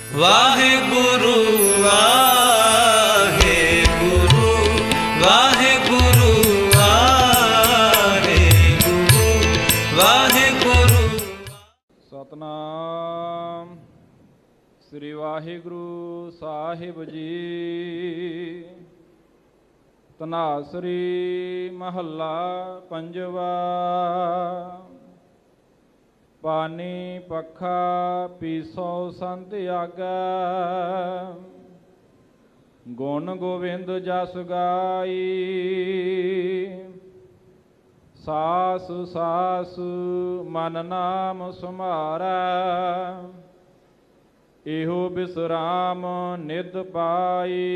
ਵਾਹਿਗੁਰੂ ਵਾਹਿਗੁਰੂ ਵਾਹਿਗੁਰੂ ਵਾਹਿਗੁਰੂ ਵਾਹਿਗੁਰੂ। ਸਤਨਾਮ ਸ੍ਰੀ ਵਾਹਿਗੁਰੂ ਸਾਹਿਬ ਜੀ। ਧਨਾਸਰੀ ਮਹੱਲਾ ਪੰਜਵਾ। ਪਾਨੀ ਪੱਖਾ ਪੀਸੋ ਸੰਤ ਆਗੈ, ਗੁਣ ਗੋਬਿੰਦ ਜਸ ਗਾਈ। ਸਾਸ ਸਾਸ ਮਨ ਨਾਮ ਸੁਮਾਰੈ, ਇਹੋ ਬਿਸਰਾਮ ਨਿਤ ਪਾਈ।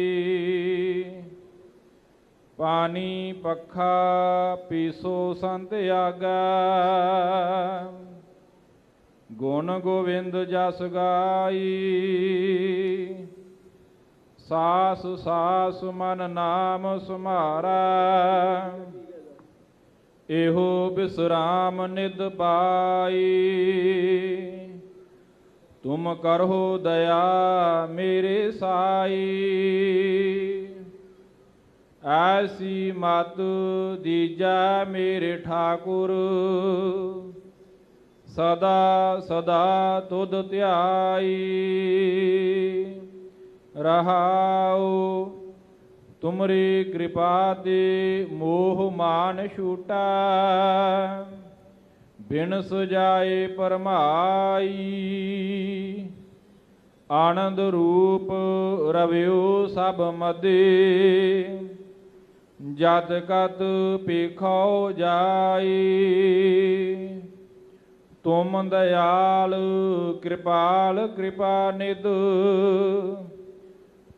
ਪਾਨੀ ਪੱਖਾ ਪੀਸੋ ਸੰਤ ਆਗੈ, ਗੁਣ ਗੋਬਿੰਦ ਜਸ ਗਾਈ। ਸਾਸ ਸਾਸ ਮਨ ਨਾਮ ਸੁਮਾਰੈ, ਇਹੋ ਬਿਸਰਾਮ ਨਿਤ ਪਾਈ। ਤੁਮ ਕਰਹੁ ਦਇਆ ਮੇਰੇ ਸਾਈ, ਐਸੀ ਮਤ ਦੀਜੈ ਮੇਰੇ ਠਾਕੁਰ। ਸਦਾ ਸਦਾ ਤੁਧ ਧਿਆਈ, ਰਹਾਉ ਤੁਮਰੀ ਕਿਰਪਾ ਤੇ ਮੋਹ ਮਾਨ ਛੂਟਾ। ਬਿਨ ਸੁਜਾਏ ਪਰਮਾਈ, ਆਨੰਦ ਰੂਪ ਰਵਿਓ ਸਭ ਮਦੇ। ਜਦ ਕਤ ਪੇਖੋ ਜਾਈ, ਤੁਮ ਦਇਆਲ ਕਿਰਪਾਲ ਕਿਰਪਾ ਨਿਧ।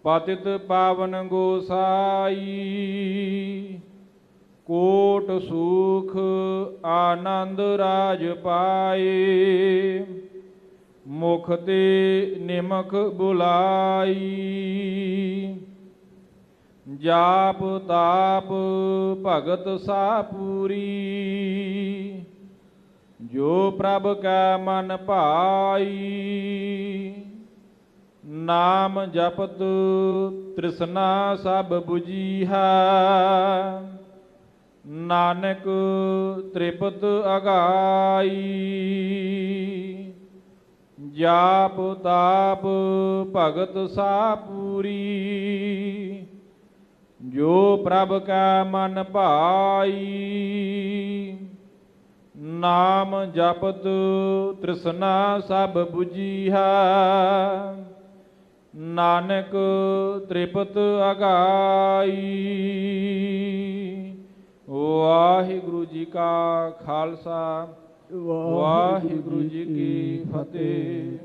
ਪਤਿਤ ਪਾਵਨ ਗੋਸਾਈ, ਕੋਟ ਸੂਖ ਆਨੰਦ ਰਾਜ ਪਾਏ। ਮੁਖ ਤੇ ਨਿਮਖ ਬੁਲਾਈ, ਜਾਪ ਤਾਪ ਭਗਤ ਸਾ ਪੂਰੀ। ਜੋ ਪ੍ਰਭ ਕੈ ਮਨ ਭਾਈ, ਨਾਮ ਜਪਤ ਤ੍ਰਿਸ਼ਨਾ ਸਭ ਬੁਝੀਹਾ। ਨਾਨਕ ਤ੍ਰਿਪਤ ਅਗਾਈ, ਜਾਪ ਤਾਪ ਭਗਤ ਸਾ ਪੂਰੀ। ਜੋ ਪ੍ਰਭ ਕੈ ਮਨ ਭਾਈ, ਨਾਮ ਜਪਤ ਤ੍ਰਿਸ਼ਨਾ ਸਭ ਬੁਝੀਹਾ। ਨਾਨਕ ਤ੍ਰਿਪਤ ਅਗਾਈ। ਵਾਹਿਗੁਰੂ ਜੀ ਕਾ ਖਾਲਸਾ, ਵਾਹਿਗੁਰੂ ਜੀ ਕੀ ਫਤਿਹ।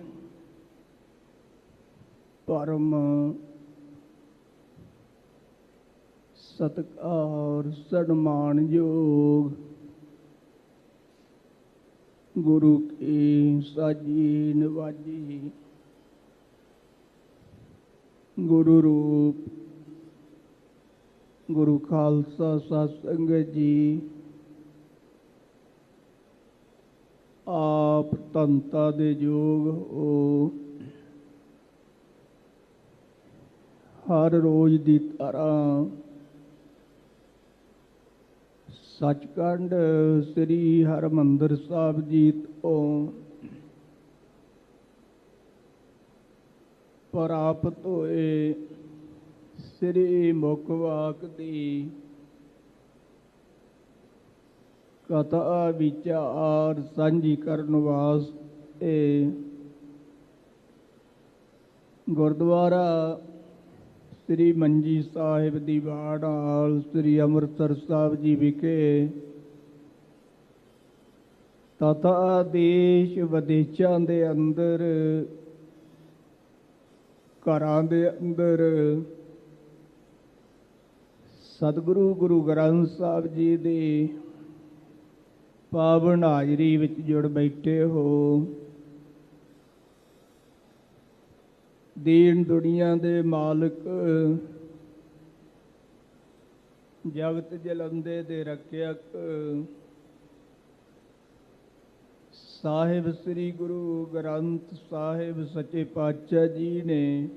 ਪਰਮ ਸਤਿਕਾਰ ਸਨਮਾਨਯੋਗ ਗੁਰੂ ਕੀ ਸਾਜੀ ਨਿਵਾਜੀ, ਗੁਰੂ ਰੂਪ ਗੁਰੂ ਖਾਲਸਾ ਸਾਧ ਸੰਗਤ ਜੀ। ਆਪ ਧੰਤਾ ਦੇ ਯੋਗ ਹੋ, ਹਰ ਰੋਜ਼ ਦੀ ਤਰ੍ਹਾਂ ਸੱਚਖੰਡ ਸ੍ਰੀ ਹਰਿਮੰਦਰ ਸਾਹਿਬ ਜੀ ਤੋਂ ਪ੍ਰਾਪਤ ਹੋਏ ਸ੍ਰੀ ਮੁਖਵਾਕ ਦੀ ਕਥਾ ਵਿਚਾਰ ਸਾਂਝੀ ਕਰਨ ਵਾਸਤੇ ਗੁਰਦੁਆਰਾ ਸ੍ਰੀ ਮੰਜੀ ਸਾਹਿਬ ਦੀ ਵਾੜਾਲ ਸ੍ਰੀ ਅੰਮ੍ਰਿਤਸਰ ਸਾਹਿਬ ਜੀ ਵਿਖੇ ਤਥਾ ਦੇਸ਼ ਵਿਦੇਸ਼ਾਂ ਦੇ ਅੰਦਰ, ਘਰਾਂ ਦੇ ਅੰਦਰ ਸਤਿਗੁਰੂ ਗੁਰੂ ਗ੍ਰੰਥ ਸਾਹਿਬ ਜੀ ਦੀ ਪਾਵਨ ਹਾਜ਼ਰੀ ਵਿੱਚ ਜੁੜ ਬੈਠੇ ਹੋ। ਦੀਨ ਦੁਨੀਆ ਦੇ ਮਾਲਕ, ਜਗਤ ਜਲੰਦੇ ਦੇ ਰੱਖਿਅਕ, ਸਾਹਿਬ ਸ੍ਰੀ ਗੁਰੂ ਗ੍ਰੰਥ ਸਾਹਿਬ ਸੱਚੇ ਪਾਤਸ਼ਾਹ ਜੀ ਨੇ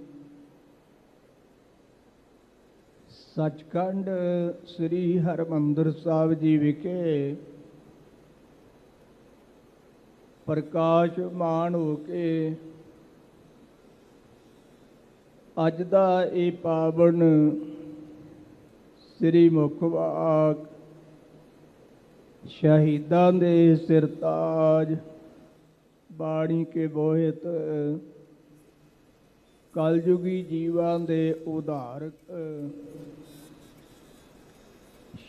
ਸੱਚਖੰਡ ਸ੍ਰੀ ਹਰਿਮੰਦਰ ਸਾਹਿਬ ਜੀ ਵਿਖੇ ਪ੍ਰਕਾਸ਼ਮਾਨ ਹੋ ਕੇ ਅੱਜ ਦਾ ਇਹ ਪਾਵਨ ਸ੍ਰੀ ਮੁਖ ਵਾਕ ਸ਼ਹੀਦਾਂ ਦੇ ਸਿਰਤਾਜ ਬਾਣੀ ਕੇ ਬੋਹਿਤ ਕਲਯੁਗੀ ਜੀਵਾਂ ਦੇ ਉਧਾਰਕ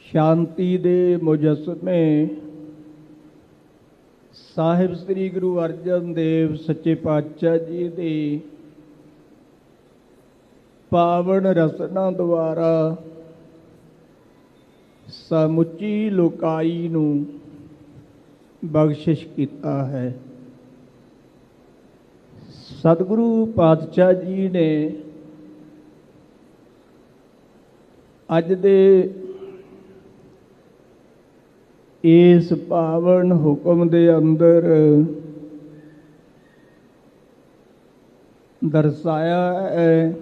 ਸ਼ਾਂਤੀ ਦੇ ਮੁਜੱਸਮੇ ਸਾਹਿਬ ਸ੍ਰੀ ਗੁਰੂ ਅਰਜਨ ਦੇਵ ਸੱਚੇ ਪਾਤਸ਼ਾਹ ਜੀ ਦੀ ਪਾਵਨ ਰਸਨਾ ਦੁਆਰਾ ਸਮੁੱਚੀ ਲੋਕਾਈ ਨੂੰ ਬਖਸ਼ਿਸ਼ ਕੀਤਾ ਹੈ। ਸਤਿਗੁਰੂ ਪਾਤਸ਼ਾਹ ਜੀ ਨੇ ਅੱਜ ਦੇ ਇਸ ਪਾਵਨ ਹੁਕਮ ਦੇ ਅੰਦਰ ਦਰਸਾਇਆ ਹੈ,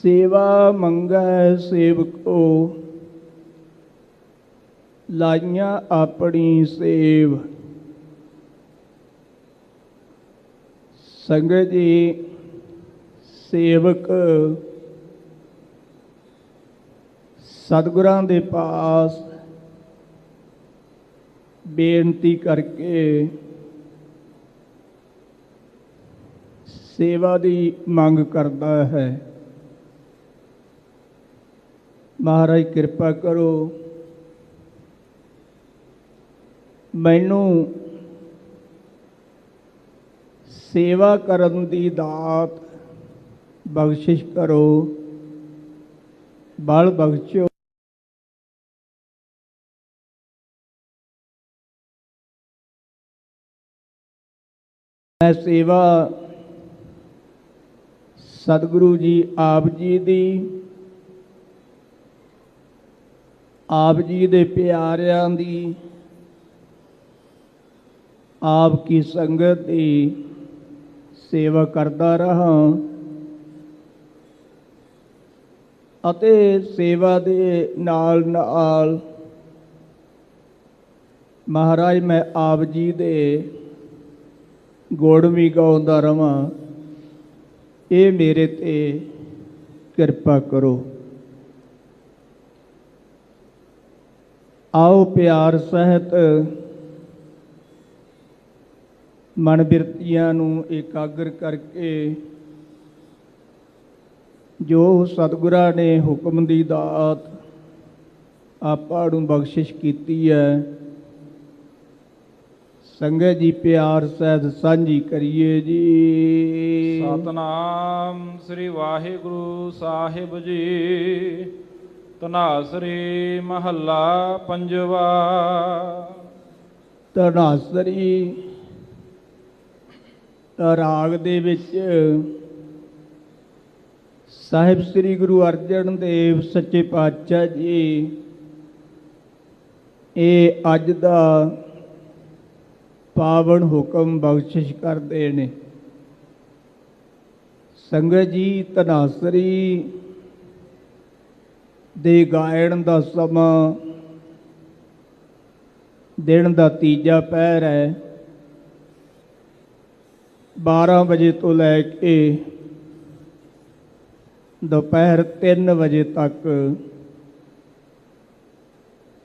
ਸੇਵਾ ਮੰਗੈ ਸੇਵਕੋ ਲਾਈਆਂ ਆਪਣੀ ਸੇਵ। ਸੰਗਤ ਜੀ, ਸੇਵਕ ਸਤਿਗੁਰਾਂ ਦੇ ਪਾਸ ਬੇਨਤੀ ਕਰਕੇ ਸੇਵਾ ਦੀ ਮੰਗ ਕਰਦਾ ਹੈ। ਮਹਾਰਾਜ ਕਿਰਪਾ ਕਰੋ, ਮੈਨੂੰ ਸੇਵਾ ਕਰਨ ਦੀ ਦਾਤ ਬਖਸ਼ਿਸ਼ ਕਰੋ, ਬਲ ਬਖਸ਼ੋ। ਮੈਂ ਸੇਵਾ ਸਤਿਗੁਰੂ ਜੀ ਆਪ ਜੀ ਦੀ, ਆਪ ਜੀ ਦੇ ਪਿਆਰਿਆਂ ਦੀ, ਆਪ ਕੀ ਸੰਗਤ ਦੀ ਸੇਵਾ ਕਰਦਾ ਰਹਾ ਅਤੇ ਸੇਵਾ ਦੇ ਨਾਲ ਨਾਲ ਮਹਾਰਾਜ ਮੈਂ ਆਪ ਜੀ ਦੇ ਗੁਣ ਵੀ ਗਾਉਂਦਾ ਰਹਾਂ। ਇਹ ਮੇਰੇ ਤੇ ਕਿਰਪਾ ਕਰੋ। ਆਓ ਪਿਆਰ ਸਹਿਤ ਮਨ ਬਿਰਤੀਆਂ ਨੂੰ ਇਕਾਗਰ ਕਰਕੇ ਜੋ ਸਤਿਗੁਰਾਂ ਨੇ ਹੁਕਮ ਦੀ ਦਾਤ ਆਪਾਂ ਨੂੰ ਬਖਸ਼ਿਸ਼ ਕੀਤੀ ਹੈ, ਸੰਗਤ ਜੀ ਪਿਆਰ ਸਹਿਤ ਸਾਂਝੀ ਕਰੀਏ ਜੀ। ਸਤਨਾਮ ਸ੍ਰੀ ਵਾਹਿਗੁਰੂ ਸਾਹਿਬ ਜੀ। ਧਨਾਸਰੀ ਮਹੱਲਾ ਪੰਜਵਾ। ਧਨਾਸਰੀ ਰਾਗ ਦੇ ਵਿੱਚ ਸਾਹਿਬ ਸ੍ਰੀ ਗੁਰੂ ਅਰਜਨ ਦੇਵ ਸੱਚੇ ਪਾਤਸ਼ਾਹ ਜੀ ਇਹ ਅੱਜ ਦਾ ਪਾਵਨ ਹੁਕਮ ਬਖਸ਼ਿਸ਼ ਕਰਦੇ ਨੇ। ਸੰਗਤ ਜੀ, ਧਨਾਸਰੀ ਦੇ ਗਾਇਣ ਦਾ ਸਮਾਂ ਦਿਨ ਦਾ ਤੀਜਾ ਪਹਿਰ ਹੈ। 12 ਵਜੇ ਤੋਂ ਲੈ ਕੇ ਦੁਪਹਿਰ 3 ਵਜੇ ਤੱਕ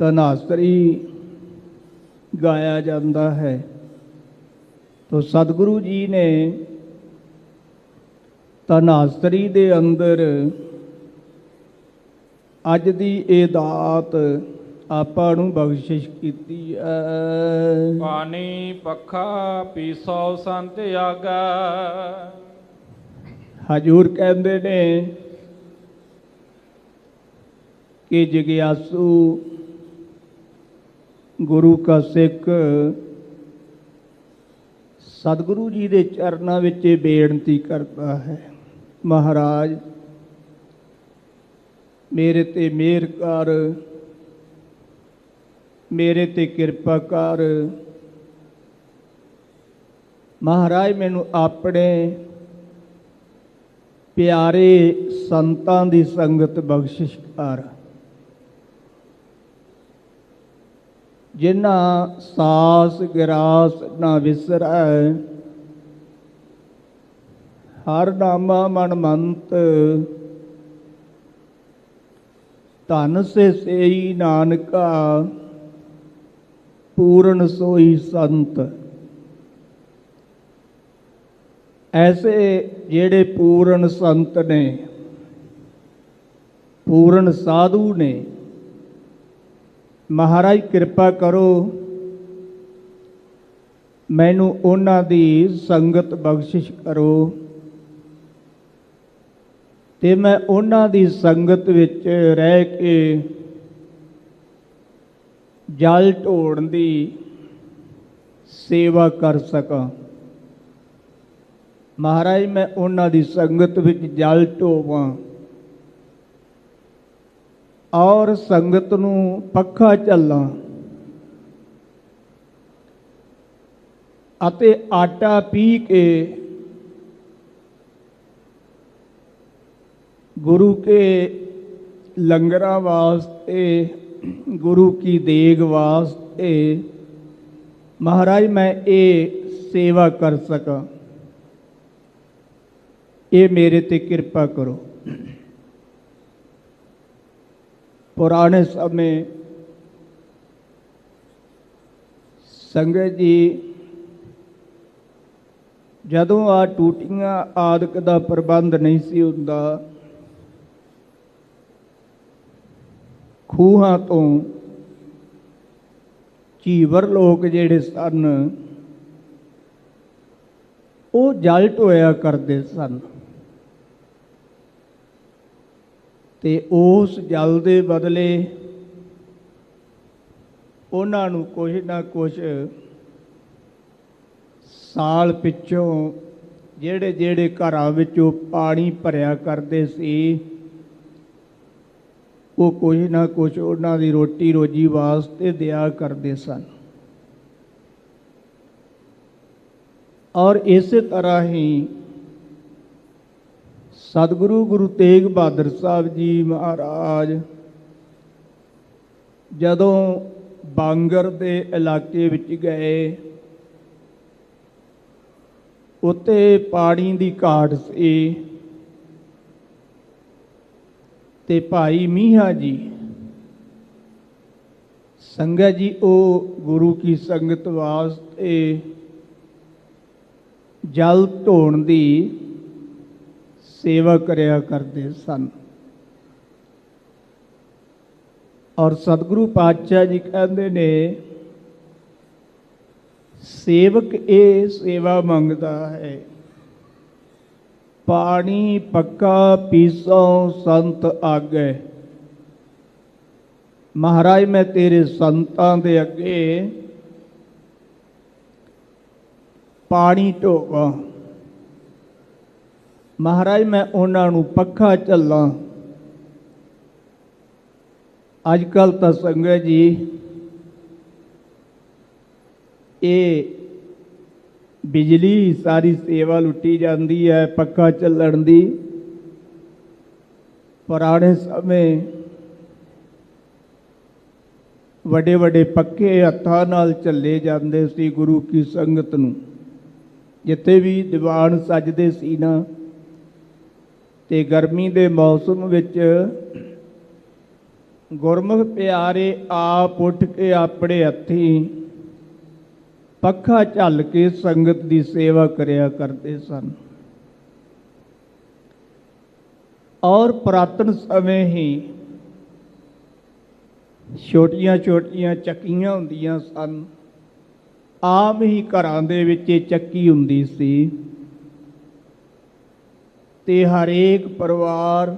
ਧਨਾਸਰੀ ਗਾਇਆ ਜਾਂਦਾ ਹੈ। ਤੋ ਸਤਿਗੁਰੂ ਜੀ ਨੇ ਧਨਾਸਰੀ ਦੇ ਅੰਦਰ ਅੱਜ ਦੀ ਇਹ ਦਾਤ ਆਪਾਂ ਨੂੰ ਬਖਸ਼ਿਸ਼ ਕੀਤੀ ਹੈ। ਪਾਣੀ ਪੱਖਾ ਪੀਸੋ ਸੰਤ ਆਗਾ। ਹਜੂਰ ਕਹਿੰਦੇ ਨੇ ਕਿ ਜਗਿਆਸੂ ਗੁਰੂ ਕਾ ਸਿੱਖ ਸਤਿਗੁਰੂ ਜੀ ਦੇ ਚਰਨਾਂ ਵਿੱਚ ਬੇਨਤੀ ਕਰਦਾ ਹੈ, ਮਹਾਰਾਜ ਮੇਰੇ ਤੇ ਮਿਹਰ ਕਰ, मेरे ते किरपा कर। महाराज मैनू अपने प्यारे संतां दी संगत बख्शिश कर, जिन्हां सास गिरास ना विसरै, हर नामा मन मंत, धन से सेई नानका, पूर्ण सोई संत। ऐसे जेड़े पूर्ण संत ने, पूर्ण साधु ने, महाराज किरपा करो मैनू उन्हां दी संगत बख्शिश करो ते मैं उन्हां दी संगत विच रह के जल ढोण दी सेवा कर सकां। महाराज मैं उन्हां दी संगत विच जल ढोवां और संगत नूं पक्खा झल्लां अते आटा पी के गुरु के लंगरां वास्ते, गुरु की देग वास्ते महाराज मैं ये सेवा कर सकां, ये मेरे ते किरपा करो। पुराने समय संगत जी जदों आ टूटियां आदਿਕ ਦਾ प्रबंध नहीं सी हुंदा, खूहां तो ਝੀਵਰ लोग ਜਿਹੜੇ सन ਉਹ ਜਲ ਢੋਇਆ ਕਰਦੇ ਸਨ ਤੇ ਉਸ ਜਲ ਦੇ ਬਦਲੇ ਉਹਨਾਂ ਨੂੰ ਕੁਝ ਨਾ ਕੁਝ ਸਾਲ ਪਿੱਛੋਂ ਜਿਹੜੇ ਜਿਹੜੇ ਘਰਾਂ ਵਿੱਚੋਂ ਪਾਣੀ ਭਰਿਆ ਕਰਦੇ ਸੀ ਉਹ ਕੁਝ ਨਾ ਕੁਝ ਉਹਨਾਂ ਦੀ ਰੋਟੀ ਰੋਜੀ ਵਾਸਤੇ ਦਿਆ ਕਰਦੇ ਸਨ। और इस तरह ही सतगुरु गुरु तेग बहादुर साहब जी महाराज जदों बांगर दे इलाके विच गए, उत्ते पानी दी घाट सी ते भाई मीहा जी संगत जी वो गुरु की संगत वास्ते जल ढोण दी सेवा करया करते सन। और सतगुरु पातशाह जी कहते ने सेवक ये सेवा मंगता है, पानी पक्का पीसो संत आगे। महाराज मैं तेरे संतां दे अगे पानी ढोवां, महाराज मैं उन्हां नूं पक्खा झल्लां। अजकल तो संगत जी ये बिजली सारी सेवा लुटी जाती है पक्खा झल्लण दी। पुराने समय वड्डे वड्डे पक्के हत्थां नाल झल्ले जांदे सी गुरु की संगत नूं। जिथे भी दीवान सजदे सी ना ते गर्मी दे मौसम विच गुरमुख प्यारे आप उठ के अपने हथी पक्खा झल के संगत की सेवा करया करते सन। और पुरातन समय ही छोटियां छोटियां चक्कियां हुंदियां सन, आम ही घरां दे विच चक्की हुंदी सी ते हरेक परिवार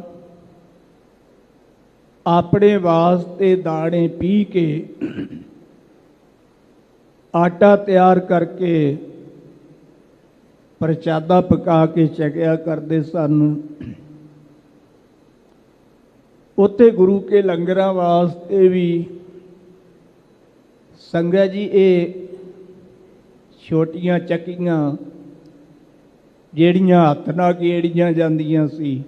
अपने वास्ते दाणे पी के आटा तैयार करके प्रसादा पका के छकिया करते सन। उत्थे गुरु के लंगरां वास्ते भी ਸੰਗਤ ਜੀ, ਇਹ ਛੋਟੀਆਂ ਚੱਕੀਆਂ ਜਿਹੜੀਆਂ ਹੱਥ ਨਾਲ ਗੇੜੀਆਂ ਜਾਂਦੀਆਂ ਸੀ,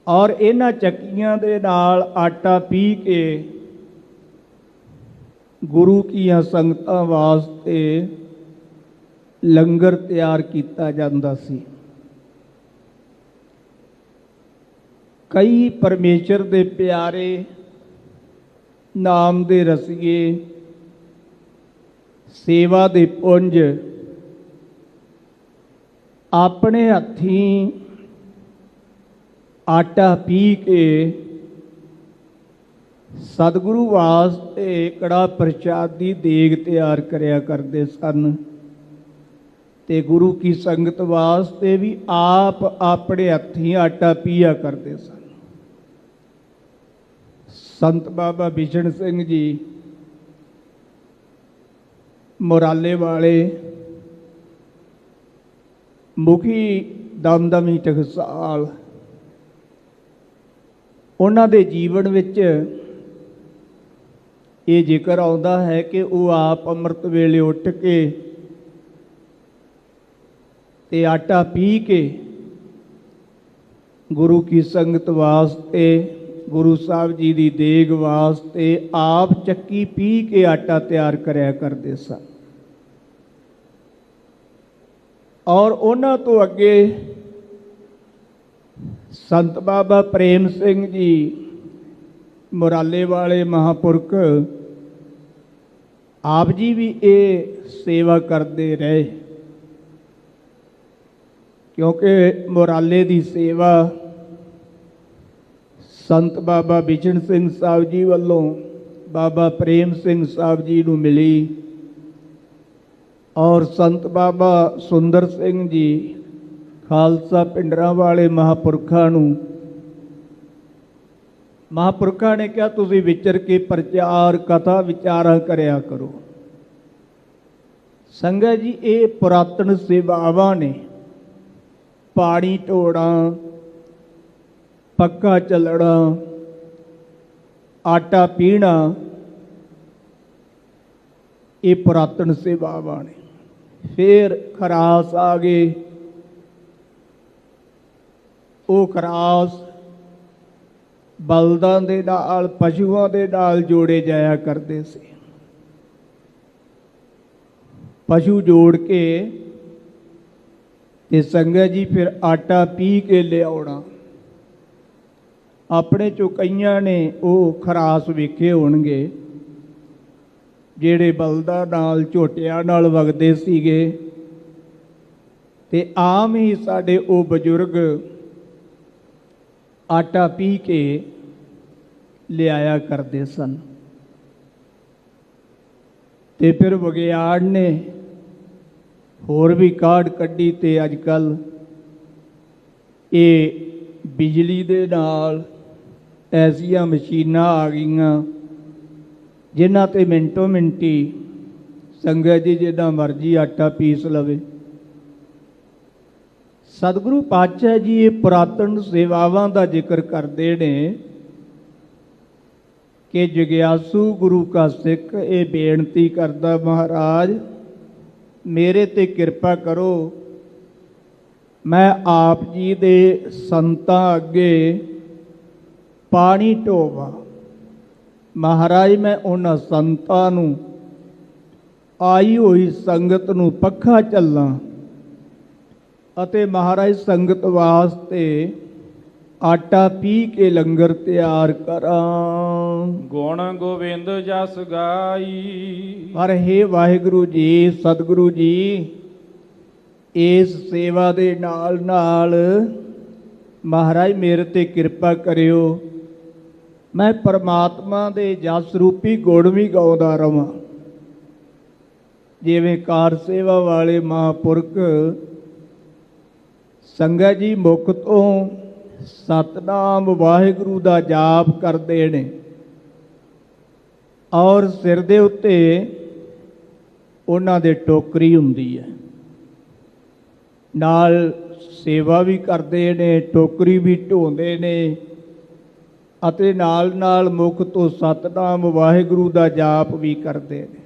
ਔਰ ਇਹਨਾਂ ਚੱਕੀਆਂ ਦੇ ਨਾਲ ਆਟਾ ਪੀਹ ਕੇ ਗੁਰੂ ਕੀਆਂ ਸੰਗਤਾਂ ਵਾਸਤੇ ਲੰਗਰ ਤਿਆਰ ਕੀਤਾ ਜਾਂਦਾ ਸੀ। ਕਈ ਪਰਮੇਸ਼ਰ ਦੇ ਪਿਆਰੇ, ਨਾਮ ਦੇ ਰਸੀਏ, ਸੇਵਾ ਦੇ ਪੁੰਜ ਆਪਣੇ ਹੱਥੀਂ ਆਟਾ ਪੀਹ ਕੇ ਸਤਿਗੁਰੂ ਵਾਸਤੇ ਕੜਾ ਪ੍ਰਸ਼ਾਦ ਦੀ ਦੇਗ ਤਿਆਰ ਕਰਿਆ ਕਰਦੇ ਸਨ, ਤੇ ਗੁਰੂ ਕੀ ਸੰਗਤ ਵਾਸਤੇ ਵੀ ਆਪ ਆਪਣੇ ਹੱਥੀਂ ਆਟਾ ਪੀਆ ਕਰਦੇ ਸਨ। ਸੰਤ ਬਾਬਾ ਬਿਸ਼ਨ ਸਿੰਘ ਜੀ ਮੁਰਾਲੇ ਵਾਲੇ ਮੁਖੀ ਦਮਦਮੀ ਟਕਸਾਲ, ਉਹਨਾਂ ਦੇ ਜੀਵਨ ਵਿੱਚ ਇਹ ਜ਼ਿਕਰ ਆਉਂਦਾ ਹੈ ਕਿ ਉਹ ਆਪ ਅੰਮ੍ਰਿਤ ਵੇਲੇ ਉੱਠ ਕੇ ਤੇ ਆਟਾ ਪੀਹ ਕੇ ਗੁਰੂ ਕੀ ਸੰਗਤ ਵਾਸਤੇ, ਗੁਰੂ ਸਾਹਿਬ ਜੀ ਦੀ ਦੇਗ ਵਾਸਤੇ ਆਪ ਚੱਕੀ ਪੀਹ ਕੇ ਆਟਾ ਤਿਆਰ ਕਰਿਆ ਕਰਦੇ ਸਨ। ਔਰ ਉਹਨਾਂ ਤੋਂ ਅੱਗੇ ਸੰਤ ਬਾਬਾ ਪ੍ਰੇਮ ਸਿੰਘ ਜੀ ਮੁਰਾਲੇ ਵਾਲੇ ਮਹਾਂਪੁਰਖ, ਆਪ ਜੀ ਵੀ ਇਹ ਸੇਵਾ ਕਰਦੇ ਰਹੇ, ਕਿਉਂਕਿ ਮੁਰਾਲੇ ਦੀ ਸੇਵਾ ਸੰਤ ਬਾਬਾ ਬਿਸ਼ਨ ਸਿੰਘ ਸਾਹਿਬ ਜੀ ਵੱਲੋਂ ਬਾਬਾ ਪ੍ਰੇਮ ਸਿੰਘ ਸਾਹਿਬ ਜੀ ਨੂੰ ਮਿਲੀ, ਔਰ ਸੰਤ ਬਾਬਾ ਸੁੰਦਰ ਸਿੰਘ ਜੀ ਖਾਲਸਾ ਪਿੰਡਰਾਂ ਵਾਲੇ ਮਹਾਂਪੁਰਖਾਂ ਨੇ ਕਿਹਾ ਤੁਸੀਂ ਵਿਚਰ ਕੇ ਪ੍ਰਚਾਰ ਕਥਾ ਵਿਚਾਰਾਂ ਕਰਿਆ ਕਰੋ। ਸੰਗਤ ਜੀ, ਇਹ ਪੁਰਾਤਨ ਸੇਵਾਵਾਂ ਨੇ। ਪਾਣੀ ਢੋਣਾ, ਪੱਕਾ ਚੱਲਣਾ, ਆਟਾ ਪੀਣਾ, ਇਹ ਪੁਰਾਤਨ ਸੇਵਾਵਾਂ ਨੇ। ਫਿਰ ਖਰਾਸ ਆ ਗਏ। ਉਹ ਖਰਾਸ ਬਲਦਾਂ ਦੇ ਨਾਲ, ਪਸ਼ੂਆਂ ਦੇ ਨਾਲ ਜੋੜੇ ਜਾਇਆ ਕਰਦੇ ਸੀ। ਪਸ਼ੂ ਜੋੜ ਕੇ ਤੇ ਸੰਗਤ ਜੀ ਫਿਰ ਆਟਾ ਪੀਹ ਕੇ ਲਿਆਉਣਾ। ਆਪਣੇ ਚੋਂ ਕਈਆਂ ਨੇ ਉਹ ਖਰਾਸ ਵੇਖੇ ਹੋਣਗੇ ਜਿਹੜੇ ਬਲਦਾਂ ਨਾਲ, ਝੋਟਿਆਂ ਨਾਲ ਵਗਦੇ ਸੀਗੇ, ਤੇ ਆਮ ਹੀ ਸਾਡੇ ਉਹ ਬਜ਼ੁਰਗ ਆਟਾ ਪੀਹ ਕੇ ਲਿਆਇਆ ਕਰਦੇ ਸਨ। ਤੇ ਫਿਰ ਵਿਗਿਆਨ ਨੇ ਹੋਰ ਵੀ ਕਾਢ ਕੱਢੀ, ਤੇ ਅੱਜ ਕੱਲ੍ਹ ਇਹ ਬਿਜਲੀ ਦੇ ਨਾਲ ਐਸੀਆਂ ਮਸ਼ੀਨਾਂ ਆ ਗਈਆਂ ਜਿਨ੍ਹਾਂ 'ਤੇ ਮਿੰਟੋ ਮਿੰਟੀ ਸੰਗਤ ਜੀ ਜਿੱਦਾਂ ਮਰਜ਼ੀ ਆਟਾ ਪੀਸ ਲਵੇ। ਸਤਿਗੁਰੂ ਪਾਤਸ਼ਾਹ ਜੀ ਇਹ ਪੁਰਾਤਨ ਸੇਵਾਵਾਂ ਦਾ ਜ਼ਿਕਰ ਕਰਦੇ ਨੇ ਕਿ ਜਗਿਆਸੂ ਗੁਰੂ ਕਾ ਸਿੱਖ ਇਹ ਬੇਨਤੀ ਕਰਦਾ, ਮਹਾਰਾਜ ਮੇਰੇ ਤੇ ਕਿਰਪਾ ਕਰੋ, ਮੈਂ ਆਪ ਜੀ ਦੇ ਸੰਤਾਂ ਅੱਗੇ ਪਾਣੀ ਢੋਵਾਂ। ਮਹਾਰਾਜ ਮੈਂ ਉਹਨਾਂ ਸੰਤਾਂ ਨੂੰ, ਆਈ ਹੋਈ ਸੰਗਤ ਨੂੰ ਪੱਖਾ ਝੱਲਾਂ ਅਤੇ ਮਹਾਰਾਜ ਸੰਗਤ ਵਾਸਤੇ ਆਟਾ ਪੀਹ ਕੇ ਲੰਗਰ ਤਿਆਰ ਕਰਾਂ। ਗੁਣ ਗੋਬਿੰਦ ਜਸ ਗਾਈ। ਪਰ ਹੇ ਵਾਹਿਗੁਰੂ ਜੀ, ਸਤਿਗੁਰੂ ਜੀ, ਇਸ ਸੇਵਾ ਦੇ ਨਾਲ ਨਾਲ ਮਹਾਰਾਜ ਮੇਰੇ ਤੇ ਕਿਰਪਾ ਕਰਿਓ, ਮੈਂ ਪਰਮਾਤਮਾ ਦੇ ਜਸ ਰੂਪੀ ਗੁਣ ਵੀ ਗਾਉਂਦਾ ਰਵਾਂ। ਜਿਵੇਂ ਕਾਰ ਸੇਵਾ ਵਾਲੇ ਮਹਾਂਪੁਰਖ ਸੰਗਤ ਜੀ ਮੁਖ ਤੋਂ ਸਤਨਾਮ ਵਾਹਿਗੁਰੂ ਦਾ ਜਾਪ ਕਰਦੇ ਨੇ, ਔਰ ਸਿਰ ਦੇ ਉੱਤੇ ਉਹਨਾਂ ਦੇ ਟੋਕਰੀ ਹੁੰਦੀ ਹੈ, ਨਾਲ ਸੇਵਾ ਵੀ ਕਰਦੇ ਨੇ, ਟੋਕਰੀ ਵੀ ਢੋਂਦੇ ਨੇ, ਅਤੇ ਨਾਲ ਨਾਲ ਮੁਖ ਤੋਂ ਸਤਨਾਮ ਵਾਹਿਗੁਰੂ ਦਾ ਜਾਪ ਵੀ ਕਰਦੇ ਨੇ।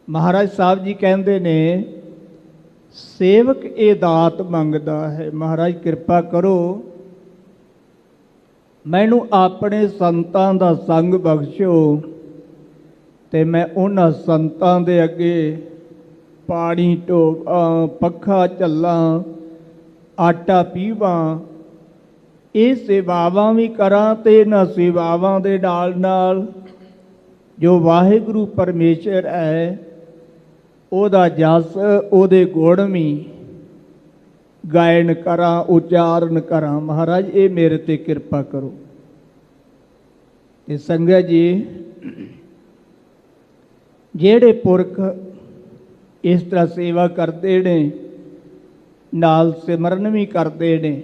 ਮਹਾਰਾਜ ਸਾਹਿਬ ਜੀ ਕਹਿੰਦੇ ਨੇ ਸੇਵਕ ਇਹ ਦਾਤ ਮੰਗਦਾ ਹੈ। ਮਹਾਰਾਜ ਕਿਰਪਾ ਕਰੋ ਮੈਨੂੰ ਆਪਣੇ ਸੰਤਾਂ ਦਾ ਸੰਗ ਬਖਸ਼ੋ ਤੇ ਮੈਂ ਉਹਨਾਂ ਸੰਤਾਂ ਦੇ ਅੱਗੇ ਪਾਣੀ ਢੋਵਾਂ, ਪੱਖਾ ਝੱਲਾਂ, ਆਟਾ ਪੀਵਾਂ, ਇਹ ਸੇਵਾਵਾਂ ਵੀ ਕਰਾਂ ਤੇ ਇਹਨਾਂ ਸੇਵਾਵਾਂ ਦੇ ਨਾਲ ਨਾਲ ਜੋ ਵਾਹਿਗੁਰੂ ਪਰਮੇਸ਼ਰ ਹੈ ਉਹਦਾ ਜਸ, ਉਹਦੇ ਗੁਣ ਵੀ ਗਾਇਨ ਕਰਾਂ, ਉਚਾਰਨ ਕਰਾਂ। ਮਹਾਰਾਜ ਇਹ ਮੇਰੇ ਤੇ ਕਿਰਪਾ ਕਰੋ। ਤੇ ਸੰਗਤ ਜੀ, ਜਿਹੜੇ ਪੁਰਖ ਇਸ ਤਰ੍ਹਾਂ ਸੇਵਾ ਕਰਦੇ ਨੇ, ਨਾਲ ਸਿਮਰਨ ਵੀ ਕਰਦੇ ਨੇ,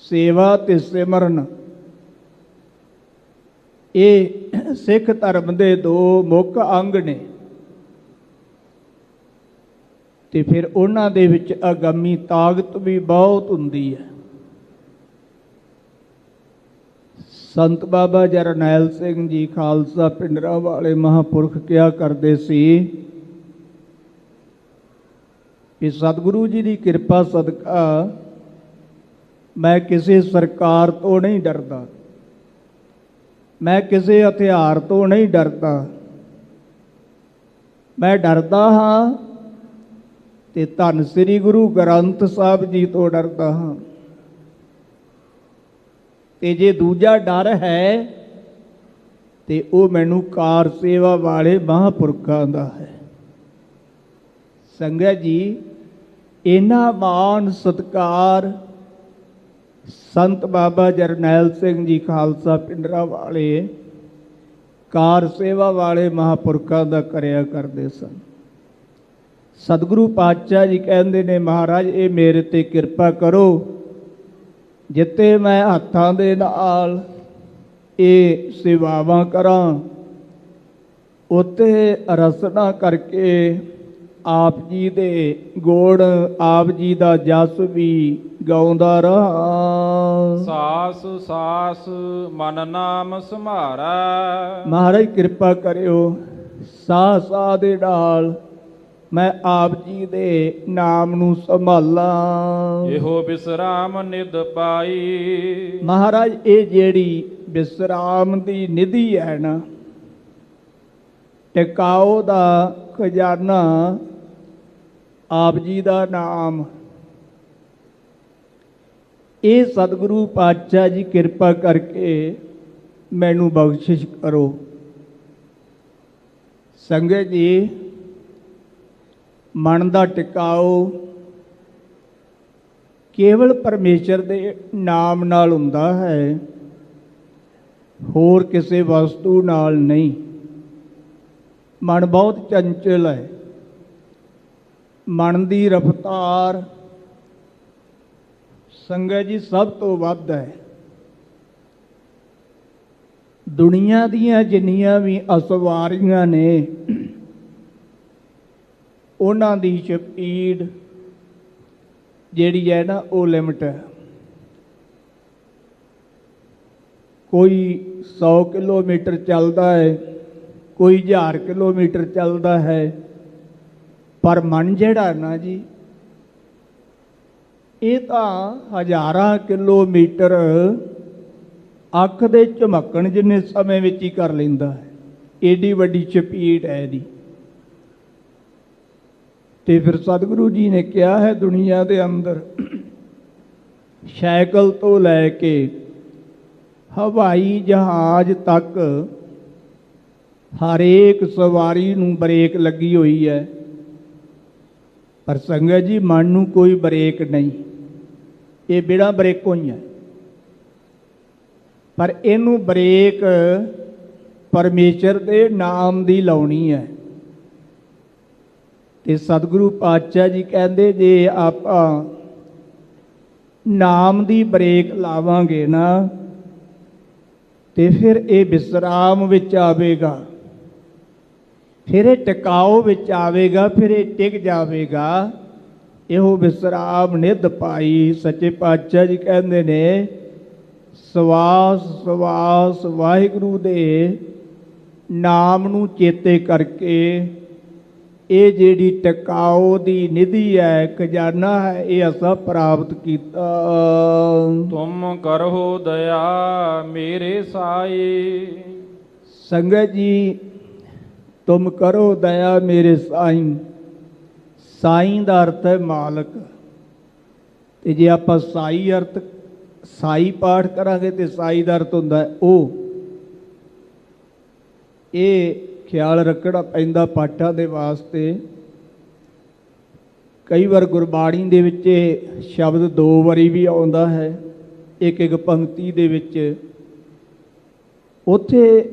ਸੇਵਾ ਤੇ ਸਿਮਰਨ ਇਹ ਸਿੱਖ ਧਰਮ ਦੇ ਦੋ ਮੁੱਖ ਅੰਗ ਨੇ। ਤੇ ਫਿਰ ਉਹਨਾਂ ਦੇ ਵਿੱਚ ਅਗੰਮੀ ਤਾਕਤ ਵੀ ਬਹੁਤ ਹੁੰਦੀ ਹੈ। ਸੰਤ ਬਾਬਾ ਜਰਨੈਲ ਸਿੰਘ ਜੀ ਖਾਲਸਾ ਪਿੰਡਰਾਂ ਵਾਲੇ ਮਹਾਂਪੁਰਖ ਕਿਹਾ ਕਰਦੇ ਸੀ ਕਿ ਸਤਿਗੁਰੂ ਜੀ ਦੀ ਕਿਰਪਾ ਸਦਕਾ ਮੈਂ ਕਿਸੇ ਸਰਕਾਰ ਤੋਂ ਨਹੀਂ ਡਰਦਾ, ਮੈਂ ਕਿਸੇ ਹਥਿਆਰ ਤੋਂ ਨਹੀਂ ਡਰਦਾ, ਮੈਂ ਡਰਦਾ ਹਾਂ ਤੇ ਧੰਨ ਸ੍ਰੀ ਗੁਰੂ ਗ੍ਰੰਥ ਸਾਹਿਬ ਜੀ ਤੋਂ ਡਰਦਾ ਹਾਂ। ਤੇ ਜੇ ਦੂਜਾ ਡਰ ਹੈ ਤੇ ਉਹ ਮੈਨੂੰ ਕਾਰ ਸੇਵਾ ਵਾਲੇ ਮਹਾਂਪੁਰਖਾਂ ਦਾ ਹੈ। ਸੰਗਤ ਜੀ, ਇਹਨਾਂ ਮਾਣ ਸਤਿਕਾਰ ਸੰਤ ਬਾਬਾ ਜਰਨੈਲ ਸਿੰਘ ਜੀ ਖਾਲਸਾ ਪਿੰਡਰਾਂ ਵਾਲੇ ਕਾਰ ਸੇਵਾ ਵਾਲੇ ਮਹਾਂਪੁਰਖਾਂ ਦਾ ਕਰਿਆ ਕਰਦੇ ਸਨ। ਸਤਿਗੁਰੂ ਪਾਤਸ਼ਾਹ ਜੀ ਕਹਿੰਦੇ ਨੇ ਮਹਾਰਾਜ ਇਹ ਮੇਰੇ ਤੇ ਕਿਰਪਾ ਕਰੋ, ਜਿੱਤੇ ਮੈਂ ਹੱਥਾਂ ਦੇ ਨਾਲ ਇਹ ਸੇਵਾਵਾਂ ਕਰਾਂ ਉੱਤੇ ਰਸਨਾ ਕਰਕੇ ਆਪ ਜੀ ਦੇ ਗੁਣ, ਆਪ ਜੀ ਦਾ ਜਸ ਵੀ ਗਾਉਂਦਾ ਰਹਾ। ਸਾਸ ਸਾਸ ਮਨ ਨਾਮ ਸੰਭਾਰਾ। ਮਹਾਰਾਜ ਕਿਰਪਾ ਕਰਿਓ, ਸਾਹ ਸਾਹ ਦੇ ਨਾਲ ਮੈਂ ਆਪ ਜੀ ਦੇ ਨਾਮ ਨੂੰ ਸੰਭਾਲਾਂ। ਇਹੋ ਵਿਸਰਾਮ ਨਿਧ ਪਾਈ। ਮਹਾਰਾਜ ਇਹ ਜਿਹੜੀ ਵਿਸਰਾਮ ਦੀ ਨਿਧੀ ਹੈ ਨਾ, ਟਿਕਾਓ ਦਾ ਖਜ਼ਾਨਾ ਆਪ ਜੀ ਦਾ ਨਾਮ, ਇਹ ਸਤਿਗੁਰੂ ਪਾਤਸ਼ਾਹ ਜੀ ਕਿਰਪਾ ਕਰਕੇ ਮੈਨੂੰ ਬਖਸ਼ਿਸ਼ ਕਰੋ। ਸੰਗਤ ਜੀ, ਮਨ ਦਾ ਟਿਕਾਓ ਕੇਵਲ ਪਰਮੇਸ਼ਰ ਦੇ ਨਾਮ ਨਾਲ ਹੁੰਦਾ ਹੈ, ਹੋਰ ਕਿਸੇ ਵਸਤੂ ਨਾਲ ਨਹੀਂ। ਮਨ ਬਹੁਤ ਚੰਚਲ ਹੈ। ਮਨ ਦੀ ਰਫ਼ਤਾਰ ਸੰਗਤ ਜੀ ਸਭ ਤੋਂ ਵੱਧ ਹੈ। ਦੁਨੀਆ ਦੀਆਂ ਜਿੰਨੀਆਂ ਵੀ ਅਸਵਾਰੀਆਂ ਨੇ ਉਹਨਾਂ ਦੀ ਸਪੀਡ ਜਿਹੜੀ ਹੈ ਨਾ ਉਹ ਲਿਮਟ ਹੈ। ਕੋਈ 100 ਕਿਲੋਮੀਟਰ ਚੱਲਦਾ ਹੈ, ਕੋਈ 1000 ਕਿਲੋਮੀਟਰ ਚੱਲਦਾ ਹੈ, ਪਰ ਮਨ ਜਿਹੜਾ ਨਾ ਜੀ ਇਹ ਤਾਂ ਹਜ਼ਾਰਾਂ ਕਿਲੋਮੀਟਰ ਅੱਖ ਦੇ ਝਮਕਣ ਜਿੰਨੇ ਸਮੇਂ ਵਿੱਚ ਹੀ ਕਰ ਲੈਂਦਾ ਹੈ। ਏਡੀ ਵੱਡੀ ਸਪੀਡ ਹੈ ਇਹਦੀ। ਤੇ ਫਿਰ ਸਤਿਗੁਰੂ ਜੀ ਨੇ ਕਿਹਾ ਹੈ ਦੁਨੀਆ ਦੇ ਅੰਦਰ ਸਾਈਕਲ ਤੋਂ ਲੈ ਕੇ ਹਵਾਈ ਜਹਾਜ਼ ਤੱਕ ਹਰੇਕ ਸਵਾਰੀ ਨੂੰ ਬ੍ਰੇਕ ਲੱਗੀ ਹੋਈ ਹੈ, ਪਰ ਸੰਗਤ ਜੀ ਮਨ ਨੂੰ ਕੋਈ ਬ੍ਰੇਕ ਨਹੀਂ। ਇਹ ਬਿਨਾਂ ਬ੍ਰੇਕੋਂ ਹੀ ਹੈ। ਪਰ ਇਹਨੂੰ ਬ੍ਰੇਕ ਪਰਮੇਸ਼ਰ ਦੇ ਨਾਮ ਦੀ ਲਾਉਣੀ ਹੈ। ਤੇ ਸਤਿਗੁਰੂ ਪਾਤਸ਼ਾਹ ਜੀ ਕਹਿੰਦੇ ਜੇ ਆਪਾਂ ਨਾਮ ਦੀ ਬ੍ਰੇਕ ਲਾਵਾਂਗੇ ਨਾ ਤੇ ਫਿਰ ਇਹ ਵਿਸਰਾਮ ਵਿੱਚ ਆਵੇਗਾ, ਫਿਰ ਇਹ ਟਿਕਾਓ ਵਿੱਚ ਆਵੇਗਾ, ਫਿਰ ਇਹ ਟਿਕ ਜਾਵੇਗਾ। ਇਹੋ ਵਿਸਰਾਮ ਨਿਧ ਪਾਈ। ਸੱਚੇ ਪਾਤਸ਼ਾਹ ਜੀ ਕਹਿੰਦੇ ਨੇ ਸਵਾਸ ਸਵਾਸ ਵਾਹਿਗੁਰੂ ਦੇ ਨਾਮ ਨੂੰ ਚੇਤੇ ਕਰਕੇ ਇਹ ਜਿਹੜੀ ਟਿਕਾਓ ਦੀ ਨਿਧੀ ਹੈ, ਖਜ਼ਾਨਾ ਹੈ, ਇਹ ਅਸਾਂ ਪ੍ਰਾਪਤ ਕੀਤਾ। ਤੁਮ ਕਰਹੁ ਦਇਆ ਮੇਰੇ ਸਾਈ। ਸੰਗਤ ਜੀ, ਤੁਮ ਕਰੋ ਦਇਆ ਮੇਰੇ ਸਾਈਂ। ਸਾਈਂ ਦਾ ਅਰਥ ਹੈ ਮਾਲਕ, ਤੇ ਜੇ ਆਪਾਂ ਸਾਈ ਪਾਠ ਕਰਾਂਗੇ ਤੇ ਸਾਈ ਦਾ ਅਰਥ ਹੁੰਦਾ ਹੈ ਉਹ। ਇਹ ਖਿਆਲ ਰੱਖਣਾ ਪੈਂਦਾ ਪਾਠਾਂ ਦੇ ਵਾਸਤੇ। ਕਈ ਵਾਰ ਗੁਰਬਾਣੀ ਦੇ ਵਿੱਚ ਇਹ ਸ਼ਬਦ 2 ਵਾਰੀ ਵੀ ਆਉਂਦਾ ਹੈ, ਇੱਕ ਪੰਕਤੀ ਦੇ ਵਿੱਚ। ਉੱਥੇ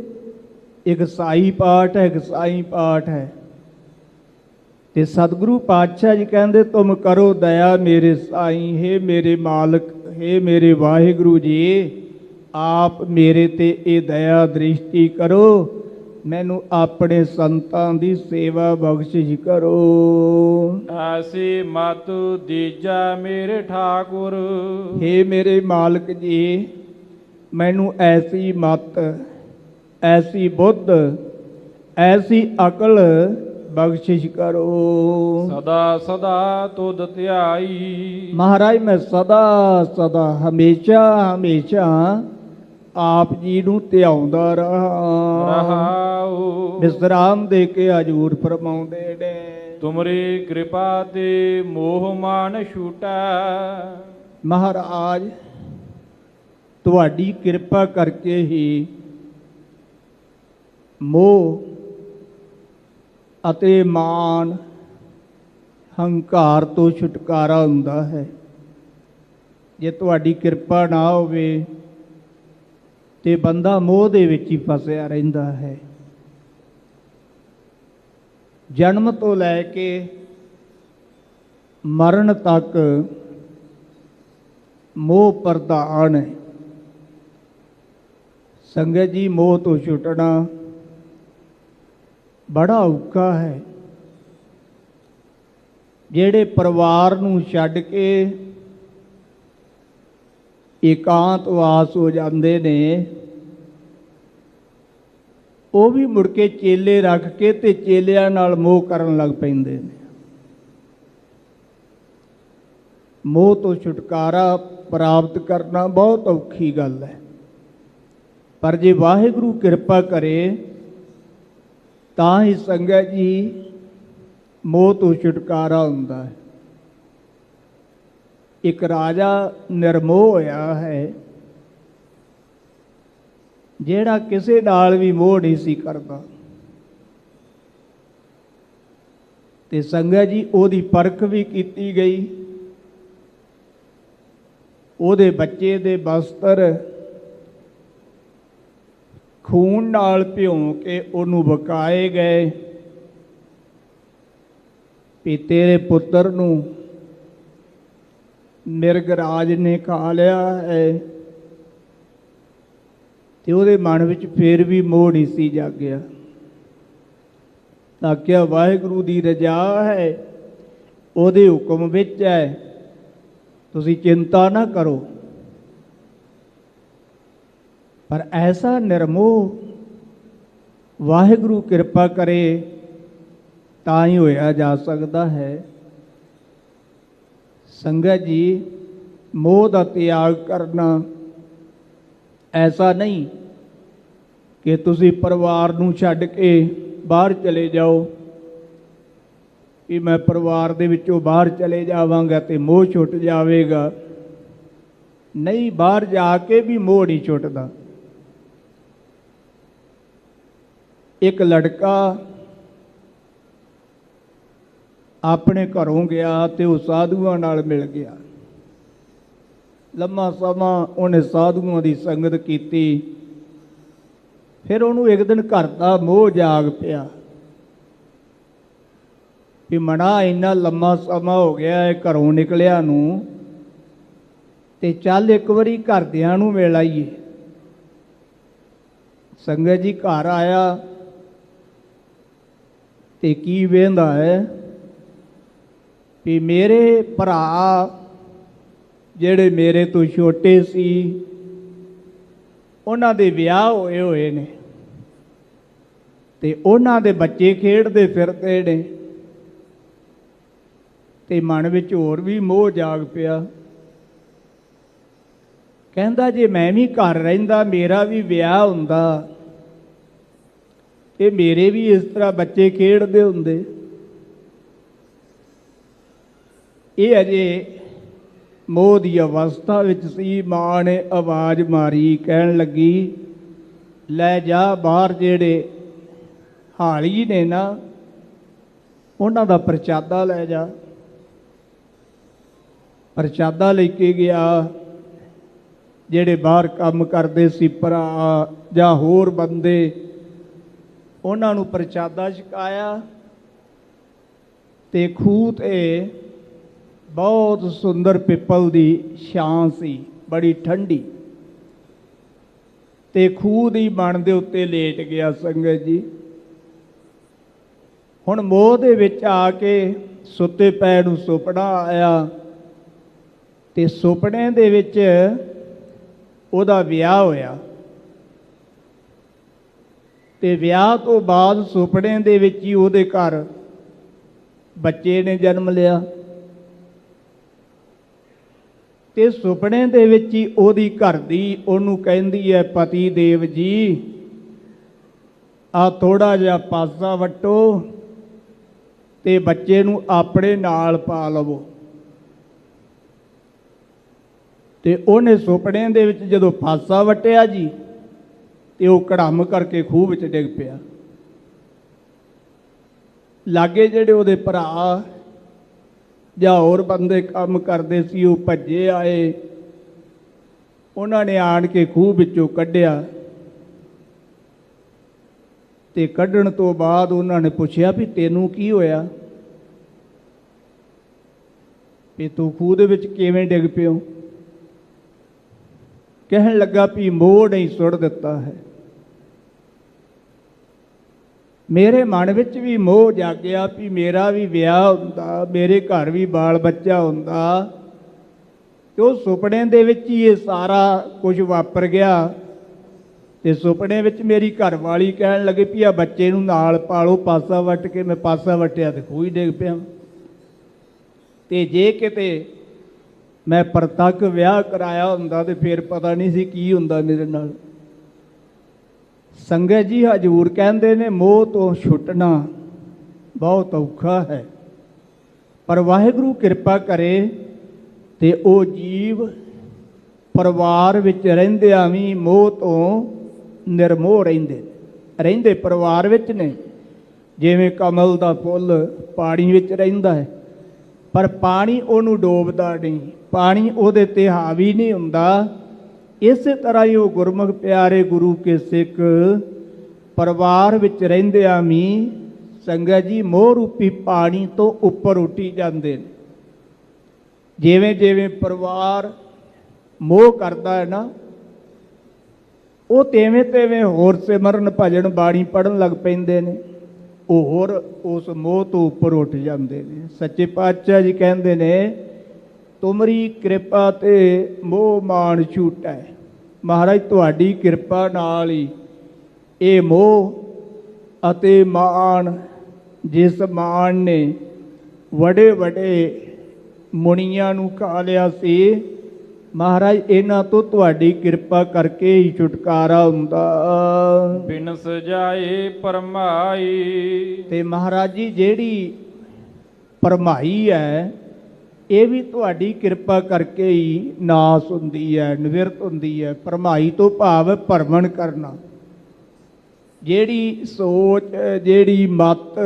ਇੱਕ ਸਾਈ ਪਾਠ ਹੈ, ਇੱਕ ਸਾਈਂ ਪਾਠ ਹੈ। ਤੇ ਸਤਿਗੁਰੂ ਪਾਤਸ਼ਾਹ ਜੀ ਕਹਿੰਦੇ ਤੁਮ ਕਰੋ ਦਇਆ ਮੇਰੇ ਸਾਈਂ। ਹੇ ਮੇਰੇ ਮਾਲਕ, ਹੇ ਮੇਰੇ ਵਾਹਿਗੁਰੂ ਜੀ, ਆਪ ਮੇਰੇ ਤੇ ਇਹ ਦਇਆ ਦ੍ਰਿਸ਼ਟੀ ਕਰੋ, ਮੈਨੂੰ ਆਪਣੇ ਸੰਤਾਂ ਦੀ ਸੇਵਾ ਬਖਸ਼ਿਸ਼ ਕਰੋ। ਐਸੀ ਮਤ ਦੀਜਾ ਮੇਰੇ ਠਾਕੁਰ। ਹੇ ਮੇਰੇ ਮਾਲਕ ਜੀ, ਮੈਨੂੰ ਐਸੀ ਮਤ, ਐਸੀ ਬੁੱਧ, ਐਸੀ ਅਕਲ ਬਖਸ਼ਿਸ਼ ਕਰੋ। ਸਦਾ ਸਦਾ ਤੁਧ ਧਿਆਈ। ਮਹਾਰਾਜ ਮੈਂ ਸਦਾ ਸਦਾ ਹਮੇਸ਼ਾ ਹਮੇਸ਼ਾ ਆਪ ਜੀ ਨੂੰ ਧਿਆਉਂਦਾ ਰਹਾਉ। ਵਿਸਰਾਮ ਦੇ ਕੇ ਹਜੂਰ ਫਰਮਾਉਂਦੇ ਨੇ, ਤੁਮਰੀ ਕਿਰਪਾ ਤੇ ਮੋਹ ਮਾਨ ਛੂਟਾ। ਮਹਾਰਾਜ ਤੁਹਾਡੀ ਕਿਰਪਾ ਕਰਕੇ ਹੀ ਮੋਹ ਅਤੇ ਮਾਨ ਹੰਕਾਰ ਤੋਂ ਛੁਟਕਾਰਾ ਹੁੰਦਾ ਹੈ। ਜੇ ਤੁਹਾਡੀ ਕਿਰਪਾ ਨਾ ਹੋਵੇ ਤੇ ਬੰਦਾ ਮੋਹ ਦੇ ਵਿੱਚ ਹੀ ਫਸਿਆ ਰਹਿੰਦਾ ਹੈ। ਜਨਮ ਤੋਂ ਲੈ ਕੇ ਮਰਨ ਤੱਕ ਮੋਹ ਪ੍ਰਧਾਨ ਹੈ। ਸੰਗਤ ਜੀ, ਮੋਹ ਤੋਂ ਛੁੱਟਣਾ ਬੜਾ ਔਖਾ ਹੈ। ਜਿਹੜੇ ਪਰਿਵਾਰ ਨੂੰ ਛੱਡ ਕੇ ਇਕਾਂਤਵਾਸ ਹੋ ਜਾਂਦੇ ਨੇ, ਉਹ ਵੀ ਮੁੜ ਕੇ ਚੇਲੇ ਰੱਖ ਕੇ ਤੇ ਚੇਲਿਆਂ ਨਾਲ ਮੋਹ ਕਰਨ ਲੱਗ ਪੈਂਦੇ ਨੇ। ਮੋਹ ਤੋਂ ਛੁਟਕਾਰਾ ਪ੍ਰਾਪਤ ਕਰਨਾ ਬਹੁਤ ਔਖੀ ਗੱਲ ਹੈ, ਪਰ ਜੇ ਵਾਹਿਗੁਰੂ ਕਿਰਪਾ ਕਰੇ ਤਾਂ ਹੀ ਸੰਗਤ ਜੀ ਮੋਹ ਤੋਂ ਛੁਟਕਾਰਾ ਹੁੰਦਾ ਹੈ। ਇੱਕ ਰਾਜਾ ਨਿਰਮੋਹ ਹੋਇਆ ਹੈ, ਜਿਹੜਾ ਕਿਸੇ ਨਾਲ ਵੀ ਮੋਹ ਨਹੀਂ ਸੀ ਕਰਦਾ। ਤੇ ਸੰਗਤ ਜੀ ਉਹਦੀ ਪਰਖ ਵੀ ਕੀਤੀ ਗਈ। ਉਹਦੇ ਬੱਚੇ ਦੇ ਬਸਤਰ ਖੂਨ ਨਾਲ ਭਿਉਂ ਕੇ ਉਹਨੂੰ ਬਕਾਏ ਗਏ ਵੀ ਤੇਰੇ ਪੁੱਤਰ ਨੂੰ ਮਿਰਗਰਾਜ ਨੇ ਖਾ ਲਿਆ ਹੈ। ਤੇ ਉਹਦੇ ਮਨ ਵਿੱਚ ਫੇਰ ਵੀ ਮੋਹ ਨਹੀਂ ਸੀ ਜਾਗਿਆ। ਆਖਿਆ ਵਾਹਿਗੁਰੂ ਦੀ ਰਜ਼ਾ ਹੈ, ਉਹਦੇ ਹੁਕਮ ਵਿੱਚ ਹੈ, ਤੁਸੀਂ ਚਿੰਤਾ ਨਾ ਕਰੋ। ਪਰ ਐਸਾ ਨਿਰਮੋਹ ਵਾਹਿਗੁਰੂ ਕਿਰਪਾ ਕਰੇ ਤਾਂ ਹੀ ਹੋਇਆ ਜਾ ਸਕਦਾ ਹੈ। ਸੰਗਤ ਜੀ, ਮੋਹ ਦਾ ਤਿਆਗ ਕਰਨਾ ਐਸਾ ਨਹੀਂ ਕਿ ਤੁਸੀਂ ਪਰਿਵਾਰ ਨੂੰ ਛੱਡ ਕੇ ਬਾਹਰ ਚਲੇ ਜਾਓ ਕਿ ਮੈਂ ਪਰਿਵਾਰ ਦੇ ਵਿੱਚੋਂ ਬਾਹਰ ਚਲੇ ਜਾਵਾਂਗਾ ਤੇ ਮੋਹ ਛੁੱਟ ਜਾਵੇਗਾ। ਨਹੀਂ, ਬਾਹਰ ਜਾ ਕੇ ਵੀ ਮੋਹ ਨਹੀਂ ਛੁੱਟਦਾ। ਇੱਕ ਲੜਕਾ ਆਪਣੇ ਘਰੋਂ ਗਿਆ ਤੇ ਉਹ ਸਾਧੂਆਂ ਨਾਲ ਮਿਲ ਗਿਆ। ਲੰਮਾ ਸਮਾਂ ਉਹਨੇ ਸਾਧੂਆਂ ਦੀ ਸੰਗਤ ਕੀਤੀ। ਫਿਰ ਉਹਨੂੰ ਇੱਕ ਦਿਨ ਘਰ ਦਾ ਮੋਹ ਜਾਗ ਪਿਆ ਵੀ ਮਨਾ ਇੰਨਾ ਲੰਮਾ ਸਮਾਂ ਹੋ ਗਿਆ ਹੈ ਘਰੋਂ ਨਿਕਲਿਆ ਨੂੰ, ਤੇ ਚੱਲ ਇੱਕ ਵਾਰੀ ਘਰਦਿਆਂ ਨੂੰ ਮਿਲ ਆਈਏ। ਸੰਗਤ ਜੀ, ਘਰ ਆਇਆ ਤੇ ਕੀ ਵੇਂਦਾ ਹੈ ਵੀ ਮੇਰੇ ਭਰਾ ਜਿਹੜੇ ਮੇਰੇ ਤੋਂ ਛੋਟੇ ਸੀ, ਉਹਨਾਂ ਦੇ ਵਿਆਹ ਹੋਏ ਹੋਏ ਨੇ ਤੇ ਉਹਨਾਂ ਦੇ ਬੱਚੇ ਖੇਡਦੇ ਫਿਰਦੇ ਨੇ ਤੇ ਮਨ ਵਿੱਚ ਹੋਰ ਵੀ ਮੋਹ ਜਾਗ ਪਿਆ। ਕਹਿੰਦਾ ਜੇ ਮੈਂ ਵੀ ਘਰ ਰਹਿੰਦਾ, ਮੇਰਾ ਵੀ ਵਿਆਹ ਹੁੰਦਾ ਤੇ ਮੇਰੇ ਵੀ ਇਸ ਤਰ੍ਹਾਂ ਬੱਚੇ ਖੇਡਦੇ ਹੁੰਦੇ। ਇਹ ਅਜੇ ਮੋਹ ਦੀ ਅਵਸਥਾ ਵਿੱਚ ਸੀ। ਮਾਂ ਨੇ ਆਵਾਜ਼ ਮਾਰੀ, ਕਹਿਣ ਲੱਗੀ ਲੈ ਜਾ ਬਾਹਰ, ਜਿਹੜੇ ਹਾਲੀ ਨੇ ਨਾ ਉਹਨਾਂ ਦਾ ਪ੍ਰਸ਼ਾਦਾ ਲੈ ਜਾ। ਪ੍ਰਸ਼ਾਦਾ ਲੈ ਕੇ ਗਿਆ। ਜਿਹੜੇ ਬਾਹਰ ਕੰਮ ਕਰਦੇ ਸੀ ਭਰਾ ਜਾਂ ਹੋਰ ਬੰਦੇ, ਉਹਨਾਂ ਨੂੰ ਪ੍ਰਸ਼ਾਦਾ ਛਕਾਇਆ ਤੇ ਖੂਹ 'ਤੇ ਬਹੁਤ ਸੁੰਦਰ ਪਿੱਪਲ ਦੀ ਛਾਂ ਸੀ, ਬੜੀ ਠੰਡੀ, ਤੇ ਖੂਹ ਦੀ ਬਣ ਦੇ ਉੱਤੇ ਲੇਟ ਗਿਆ ਸੰਗਤ ਜੀ। ਹੁਣ ਮੋਹ ਦੇ ਵਿੱਚ ਆ ਕੇ ਸੁੱਤੇ ਪੈ ਨੂੰ ਸੁਪਨਾ ਆਇਆ ਤੇ ਸੁਪਨੇ ਦੇ ਵਿੱਚ ਉਹਦਾ ਵਿਆਹ ਹੋਇਆ ਤੇ ਵਿਆਹ ਤੋਂ ਬਾਅਦ ਸੁਪਨੇ ਦੇ ਵਿੱਚ ਹੀ ਉਹਦੇ ਘਰ ਬੱਚੇ ਨੇ ਜਨਮ ਲਿਆ ਤੇ ਸੁਪਨੇ ਦੇ ਵਿੱਚ ਹੀ ਉਹਦੀ ਘਰ ਦੀ ਉਹਨੂੰ ਕਹਿੰਦੀ ਹੈ, ਪਤੀ ਦੇਵ ਜੀ ਆ ਥੋੜਾ ਜਿਹਾ ਪਾਸਾ ਵੱਟੋ ਤੇ ਬੱਚੇ ਨੂੰ ਆਪਣੇ ਨਾਲ ਪਾ ਲਵੋ। ਤੇ ਉਹਨੇ ਸੁਪਨੇ ਦੇ ਵਿੱਚ ਜਦੋਂ ਪਾਸਾ ਵੱਟਿਆ ਜੀ ਤੇ ਉਹ ਕੜਮ ਕਰਕੇ ਖੂਹ ਵਿੱਚ ਡਿੱਗ ਪਿਆ। ਲਾਗੇ ਜਿਹੜੇ ਉਹਦੇ ਭਰਾ ਜਾਂ ਹੋਰ ਬੰਦੇ ਕੰਮ ਕਰਦੇ ਸੀ ਉਹ ਭੱਜੇ ਆਏ, ਉਹਨਾਂ ਨੇ ਆਣ ਕੇ ਖੂਹ ਵਿੱਚੋਂ ਕੱਢਿਆ ਤੇ ਕੱਢਣ ਤੋਂ ਬਾਅਦ ਉਹਨਾਂ ਨੇ ਪੁੱਛਿਆ ਵੀ ਤੈਨੂੰ ਕੀ ਹੋਇਆ, ਵੀ ਤੂੰ ਖੂਹ ਦੇ ਵਿੱਚ ਕਿਵੇਂ ਡਿੱਗ ਪਿਓ। ਕਹਿਣ ਲੱਗਾ ਵੀ ਮੋਹ ਨਹੀਂ ਸੁੱਟ ਦਿੱਤਾ ਹੈ। ਮੇਰੇ ਮਨ ਵਿੱਚ ਵੀ ਮੋਹ ਜਾਗਿਆ ਵੀ ਮੇਰਾ ਵੀ ਵਿਆਹ ਹੁੰਦਾ, ਮੇਰੇ ਘਰ ਵੀ ਬਾਲ ਬੱਚਾ ਹੁੰਦਾ, ਤੇ ਉਹ ਸੁਪਨੇ ਦੇ ਵਿੱਚ ਹੀ ਇਹ ਸਾਰਾ ਕੁਝ ਵਾਪਰ ਗਿਆ। ਤੇ ਸੁਪਨੇ ਵਿੱਚ ਮੇਰੀ ਘਰ ਵਾਲੀ ਕਹਿਣ ਲੱਗੀ ਵੀ ਆ ਬੱਚੇ ਨੂੰ ਨਾਲ ਪਾਲੋ, ਪਾਸਾ ਵੱਟ ਕੇ। ਮੈਂ ਪਾਸਾ ਵੱਟਿਆ ਤੇ ਖੂਹ ਹੀ ਡਿੱਗ ਪਿਆ। ਤੇ ਜੇ ਕਿਤੇ ਮੈਂ ਪ੍ਰਤੱਖ ਵਿਆਹ ਕਰਾਇਆ ਹੁੰਦਾ ਤੇ ਫਿਰ ਪਤਾ ਨਹੀਂ ਸੀ ਕੀ ਹੁੰਦਾ ਮੇਰੇ ਨਾਲ। ਸੰਗਤ ਜੀ, ਹਜ਼ੂਰ ਕਹਿੰਦੇ ਨੇ ਮੋਹ ਤੋਂ ਛੁੱਟਣਾ ਬਹੁਤ ਔਖਾ ਹੈ, ਪਰ ਵਾਹਿਗੁਰੂ ਕਿਰਪਾ ਕਰੇ ਤੇ ਉਹ ਜੀਵ ਪਰਿਵਾਰ ਵਿੱਚ ਰਹਿੰਦਿਆਂ ਵੀ ਮੋਹ ਤੋਂ ਨਿਰਮੋਹ ਰਹਿੰਦੇ ਪਰਿਵਾਰ ਵਿੱਚ ਨੇ। ਜਿਵੇਂ ਕਮਲ ਦਾ ਫੁੱਲ ਪਾਣੀ ਵਿੱਚ ਰਹਿੰਦਾ ਹੈ, ਪਰ ਪਾਣੀ ਉਹਨੂੰ ਡੋਬਦਾ ਨਹੀਂ, ਪਾਣੀ ਉਹਦੇ 'ਤੇ ਹਾਵੀ ਨਹੀਂ ਹੁੰਦਾ। ਇਸੇ ਤਰ੍ਹਾਂ ਹੀ ਉਹ ਗੁਰਮੁਖ ਪਿਆਰੇ ਗੁਰੂ ਕੇ ਸਿੱਖ ਪਰਿਵਾਰ ਵਿੱਚ ਰਹਿੰਦਿਆਂ ਵੀ ਸੰਗਤ ਜੀ ਮੋਹ ਰੂਪੀ ਪਾਣੀ ਤੋਂ ਉੱਪਰ ਉੱਠੀ ਜਾਂਦੇ ਨੇ। ਜਿਵੇਂ ਜਿਵੇਂ ਪਰਿਵਾਰ ਮੋਹ ਕਰਦਾ ਹੈ ਨਾ, ਉਹ ਤਿਵੇਂ ਤਿਵੇਂ ਹੋਰ ਸਿਮਰਨ ਭਜਨ ਬਾਣੀ ਪੜ੍ਹਨ ਲੱਗ ਪੈਂਦੇ ਨੇ, ਉਹ ਹੋਰ ਉਸ ਮੋਹ ਤੋਂ ਉੱਪਰ ਉੱਠ ਜਾਂਦੇ ਨੇ। ਸੱਚੇ ਪਾਤਸ਼ਾਹ ਜੀ ਕਹਿੰਦੇ ਨੇ, ਤੁਮਰੀ ਕਿਰਪਾ ਤੇ ਮੋਹ ਮਾਨ ਛੂਟੈ। ਮਹਾਰਾਜ ਤੁਹਾਡੀ ਕਿਰਪਾ ਨਾਲ ਹੀ ਇਹ ਮੋਹ ਅਤੇ ਮਾਨ, ਜਿਸ ਮਾਨ ਨੇ ਵੱਡੇ ਵੱਡੇ ਮੁਨੀਆਂ ਨੂੰ ਖਾ ਲਿਆ ਸੀ, ਮਹਾਰਾਜ ਇਹਨਾਂ ਤੋਂ ਤੁਹਾਡੀ ਕਿਰਪਾ ਕਰਕੇ ਹੀ ਛੁਟਕਾਰਾ ਹੁੰਦਾ। ਬਿਨ ਸਜਾਏ ਪਰਮਾਈ। ਤੇ ਮਹਾਰਾਜ ਜੀ ਜਿਹੜੀ ਪਰਮਾਈ ਹੈ ਇਹ ਵੀ ਤੁਹਾਡੀ ਕਿਰਪਾ ਕਰਕੇ ਹੀ ਨਾਸ ਹੁੰਦੀ ਹੈ, ਨਿਵਰਤ ਹੁੰਦੀ ਹੈ। ਪਰਮਾਈ ਤੋਂ ਭਾਵ ਭਰਮਣ ਕਰਨਾ। ਜਿਹੜੀ ਸੋਚ, ਜਿਹੜੀ ਮੱਤ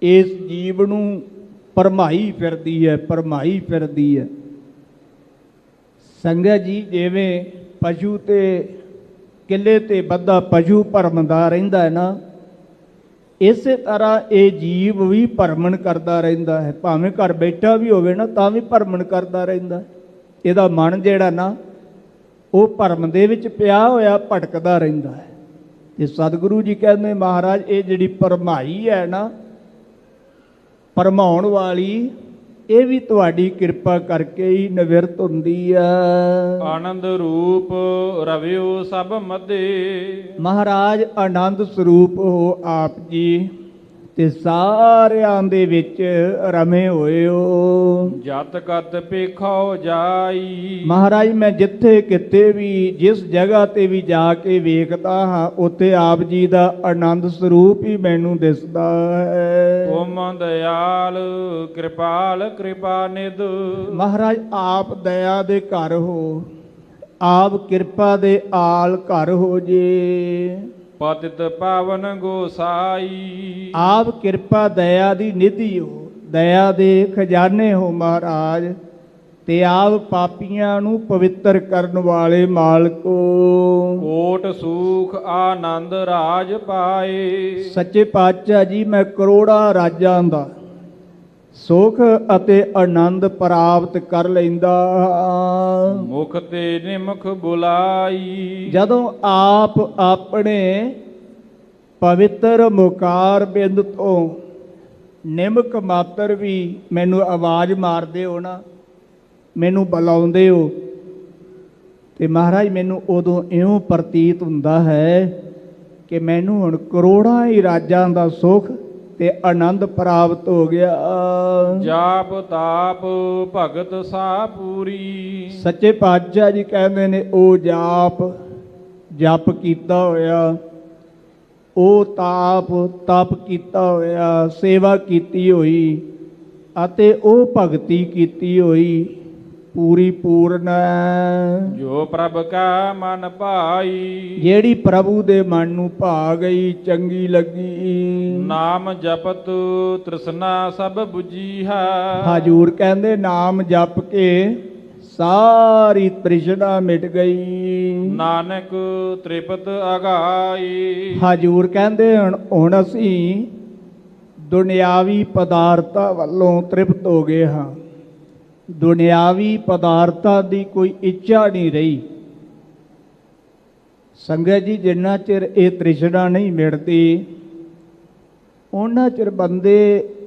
ਇਸ ਜੀਵ ਨੂੰ ਭਰਮਾਈ ਫਿਰਦੀ ਹੈ, ਭਰਮਾਈ ਫਿਰਦੀ ਹੈ। ਸੰਗਤ ਜੀ, ਜਿਵੇਂ ਪਸ਼ੂ ਤੇ ਕਿੱਲੇ ਤੇ ਬੱਧਾ ਪਸ਼ੂ ਭਰਮਦਾ ਰਹਿੰਦਾ ਹੈ ਨਾ, ਇਸੇ ਤਰ੍ਹਾਂ ਇਹ ਜੀਵ ਵੀ ਭਰਮਣ ਕਰਦਾ ਰਹਿੰਦਾ ਹੈ। ਭਾਵੇਂ ਘਰ ਬੈਠਾ ਵੀ ਹੋਵੇ ਨਾ ਤਾਂ ਵੀ ਭਰਮਣ ਕਰਦਾ ਰਹਿੰਦਾ। ਇਹਦਾ ਮਨ ਜਿਹੜਾ ਨਾ ਉਹ ਭਰਮ ਦੇ ਵਿੱਚ ਪਿਆ ਹੋਇਆ ਭਟਕਦਾ ਰਹਿੰਦਾ ਹੈ। ਤੇ ਸਤਿਗੁਰੂ ਜੀ ਕਹਿੰਦੇ, ਮਹਾਰਾਜ ਇਹ ਜਿਹੜੀ ਭਰਮਾਈ ਹੈ ਨਾ, ਭਰਮਾਉਣ ਵਾਲੀ, ਇਹ ਵੀ ਤੁਹਾਡੀ ਕਿਰਪਾ ਕਰਕੇ ਹੀ ਨਿਵਰਤ ਹੁੰਦੀ ਆ। ਆਨੰਦ ਰੂਪ ਰਵਿਓ ਸਭ ਮਧੇ, ਮਹਾਰਾਜ ਆਨੰਦ ਸਰੂਪ ਹੋ ਆਪ ਜੀ, ਤੇ ਸਾਰਿਆਂ ਦੇ ਵਿੱਚ ਰਮੇ ਹੋਏ ਹੋ। ਜਤ ਕਤ ਪੇਖੋ ਜਾਈ, ਮਹਾਰਾਜ ਮੈਂ ਜਿੱਥੇ ਕਿਤੇ ਵੀ ਜਿਸ ਜਗ੍ਹਾ ਤੇ ਵੀ ਜਾ ਕੇ ਵੇਖਦਾ ਹਾਂ ਉੱਥੇ ਆਪ ਜੀ ਦਾ ਆਨੰਦ ਸਰੂਪ ਹੀ ਮੈਨੂੰ ਦਿਸਦਾ ਹੈ। ਤੁਮ ਦਇਆਲ ਕਿਰਪਾਲ ਕਿਰਪਾ ਨਿਧ, ਮਹਾਰਾਜ ਆਪ ਦਇਆ ਦੇ ਘਰ ਹੋ, ਆਪ ਕਿਰਪਾ ਦੇ ਆਲ ਘਰ ਹੋ ਜੇ। ਪਤਿਤ ਪਾਵਨ ਗੋਸਾਈ, ਆਪ ਕਿਰਪਾ ਦਇਆ ਦੀ ਨਿਧੀ ਹੋ, ਦਇਆ ਦੇ ਖਜ਼ਾਨੇ ਹੋ ਮਹਾਰਾਜ, ਤੇ ਆਪ ਪਾਪੀਆਂ ਨੂੰ ਪਵਿੱਤਰ ਕਰਨ ਵਾਲੇ ਮਾਲਕੋ। ਕੋਟ ਸੂਖ ਆਨੰਦ ਰਾਜ ਪਾਏ, ਸੱਚੇ ਪਾਤਸ਼ਾਹ ਜੀ ਮੈਂ ਕਰੋੜਾਂ ਰਾਜਾਂ ਦਾ ਸੁਖ ਅਤੇ ਆਨੰਦ ਪ੍ਰਾਪਤ ਕਰ ਲੈਂਦਾ ਹਾਂ। ਮੁਖ ਤੇ ਨਿਮਖ ਬੁਲਾਈ, ਜਦੋਂ ਆਪ ਆਪਣੇ ਪਵਿੱਤਰ ਮੁਕਾਰ ਬਿੰਦ ਤੋਂ ਨਿਮਕ ਮਾਤਰ ਵੀ ਮੈਨੂੰ ਆਵਾਜ਼ ਮਾਰਦੇ ਹੋ ਨਾ, ਮੈਨੂੰ ਬੁਲਾਉਂਦੇ ਹੋ, ਤੇ ਮਹਾਰਾਜ ਮੈਨੂੰ ਉਦੋਂ ਇਉਂ ਪ੍ਰਤੀਤ ਹੁੰਦਾ ਹੈ ਕਿ ਮੈਨੂੰ ਹੁਣ ਕਰੋੜਾਂ ਹੀ ਰਾਜਾਂ ਦਾ ਸੁਖ ਤੇ ਆਨੰਦ ਪ੍ਰਾਪਤ ਹੋ ਗਿਆ। ਜਾਪ ਤਾਪ ਭਗਤ ਸਾ ਪੂਰੀ, ਸੱਚੇ ਪਾਤਸ਼ਾਹ ਜੀ ਕਹਿੰਦੇ ਨੇ ਉਹ ਜਪ ਕੀਤਾ ਹੋਇਆ, ਉਹ ਤਪ ਕੀਤਾ ਹੋਇਆ, ਸੇਵਾ ਕੀਤੀ ਹੋਈ ਅਤੇ ਉਹ ਭਗਤੀ ਕੀਤੀ ਹੋਈ ਪੂਰੀ ਪੂਰਨ ਹੈ। ਜੋ ਪ੍ਰਭ ਕਾ ਮਨ ਭਾਈ, ਜਿਹੜੀ ਪ੍ਰਭੂ ਦੇ ਮਨ ਨੂੰ ਭਾ ਗਈ, ਚੰਗੀ ਲੱਗੀ। ਨਾਮ ਜਪਤ ਤ੍ਰਿਸ਼ਨਾ ਸਭ 부ਜੀ ਹੈ। ਹਜੂਰ ਕਹਿੰਦੇ ਨਾਮ ਜਪ ਕੇ ਸਾਰੀ ਤ੍ਰਿਸ਼ਨਾ ਮਿਟ ਗਈ। ਨਾਨਕ ਤ੍ਰਿਪਤ ਅਗਾਈ, ਹਜੂਰ ਕਹਿੰਦੇ ਹੁਣ ਅਸੀਂ ਦੁਨਿਆਵੀ ਪਦਾਰਥਾਂ ਵੱਲੋਂ ਤ੍ਰਿਪਤ ਹੋ ਗਏ ਹਾਂ। ਦੁਨਿਆਵੀ ਪਦਾਰਥਾਂ ਦੀ ਕੋਈ ਇੱਛਾ ਨਹੀਂ ਰਹੀ। ਸੰਗਤ ਜੀ, ਜਿੰਨਾ ਚਿਰ ਇਹ ਤ੍ਰਿਸ਼ਨਾ ਨਹੀਂ ਮਿਟਦੀ ਉਹਨਾਂ ਚਿਰ ਬੰਦੇ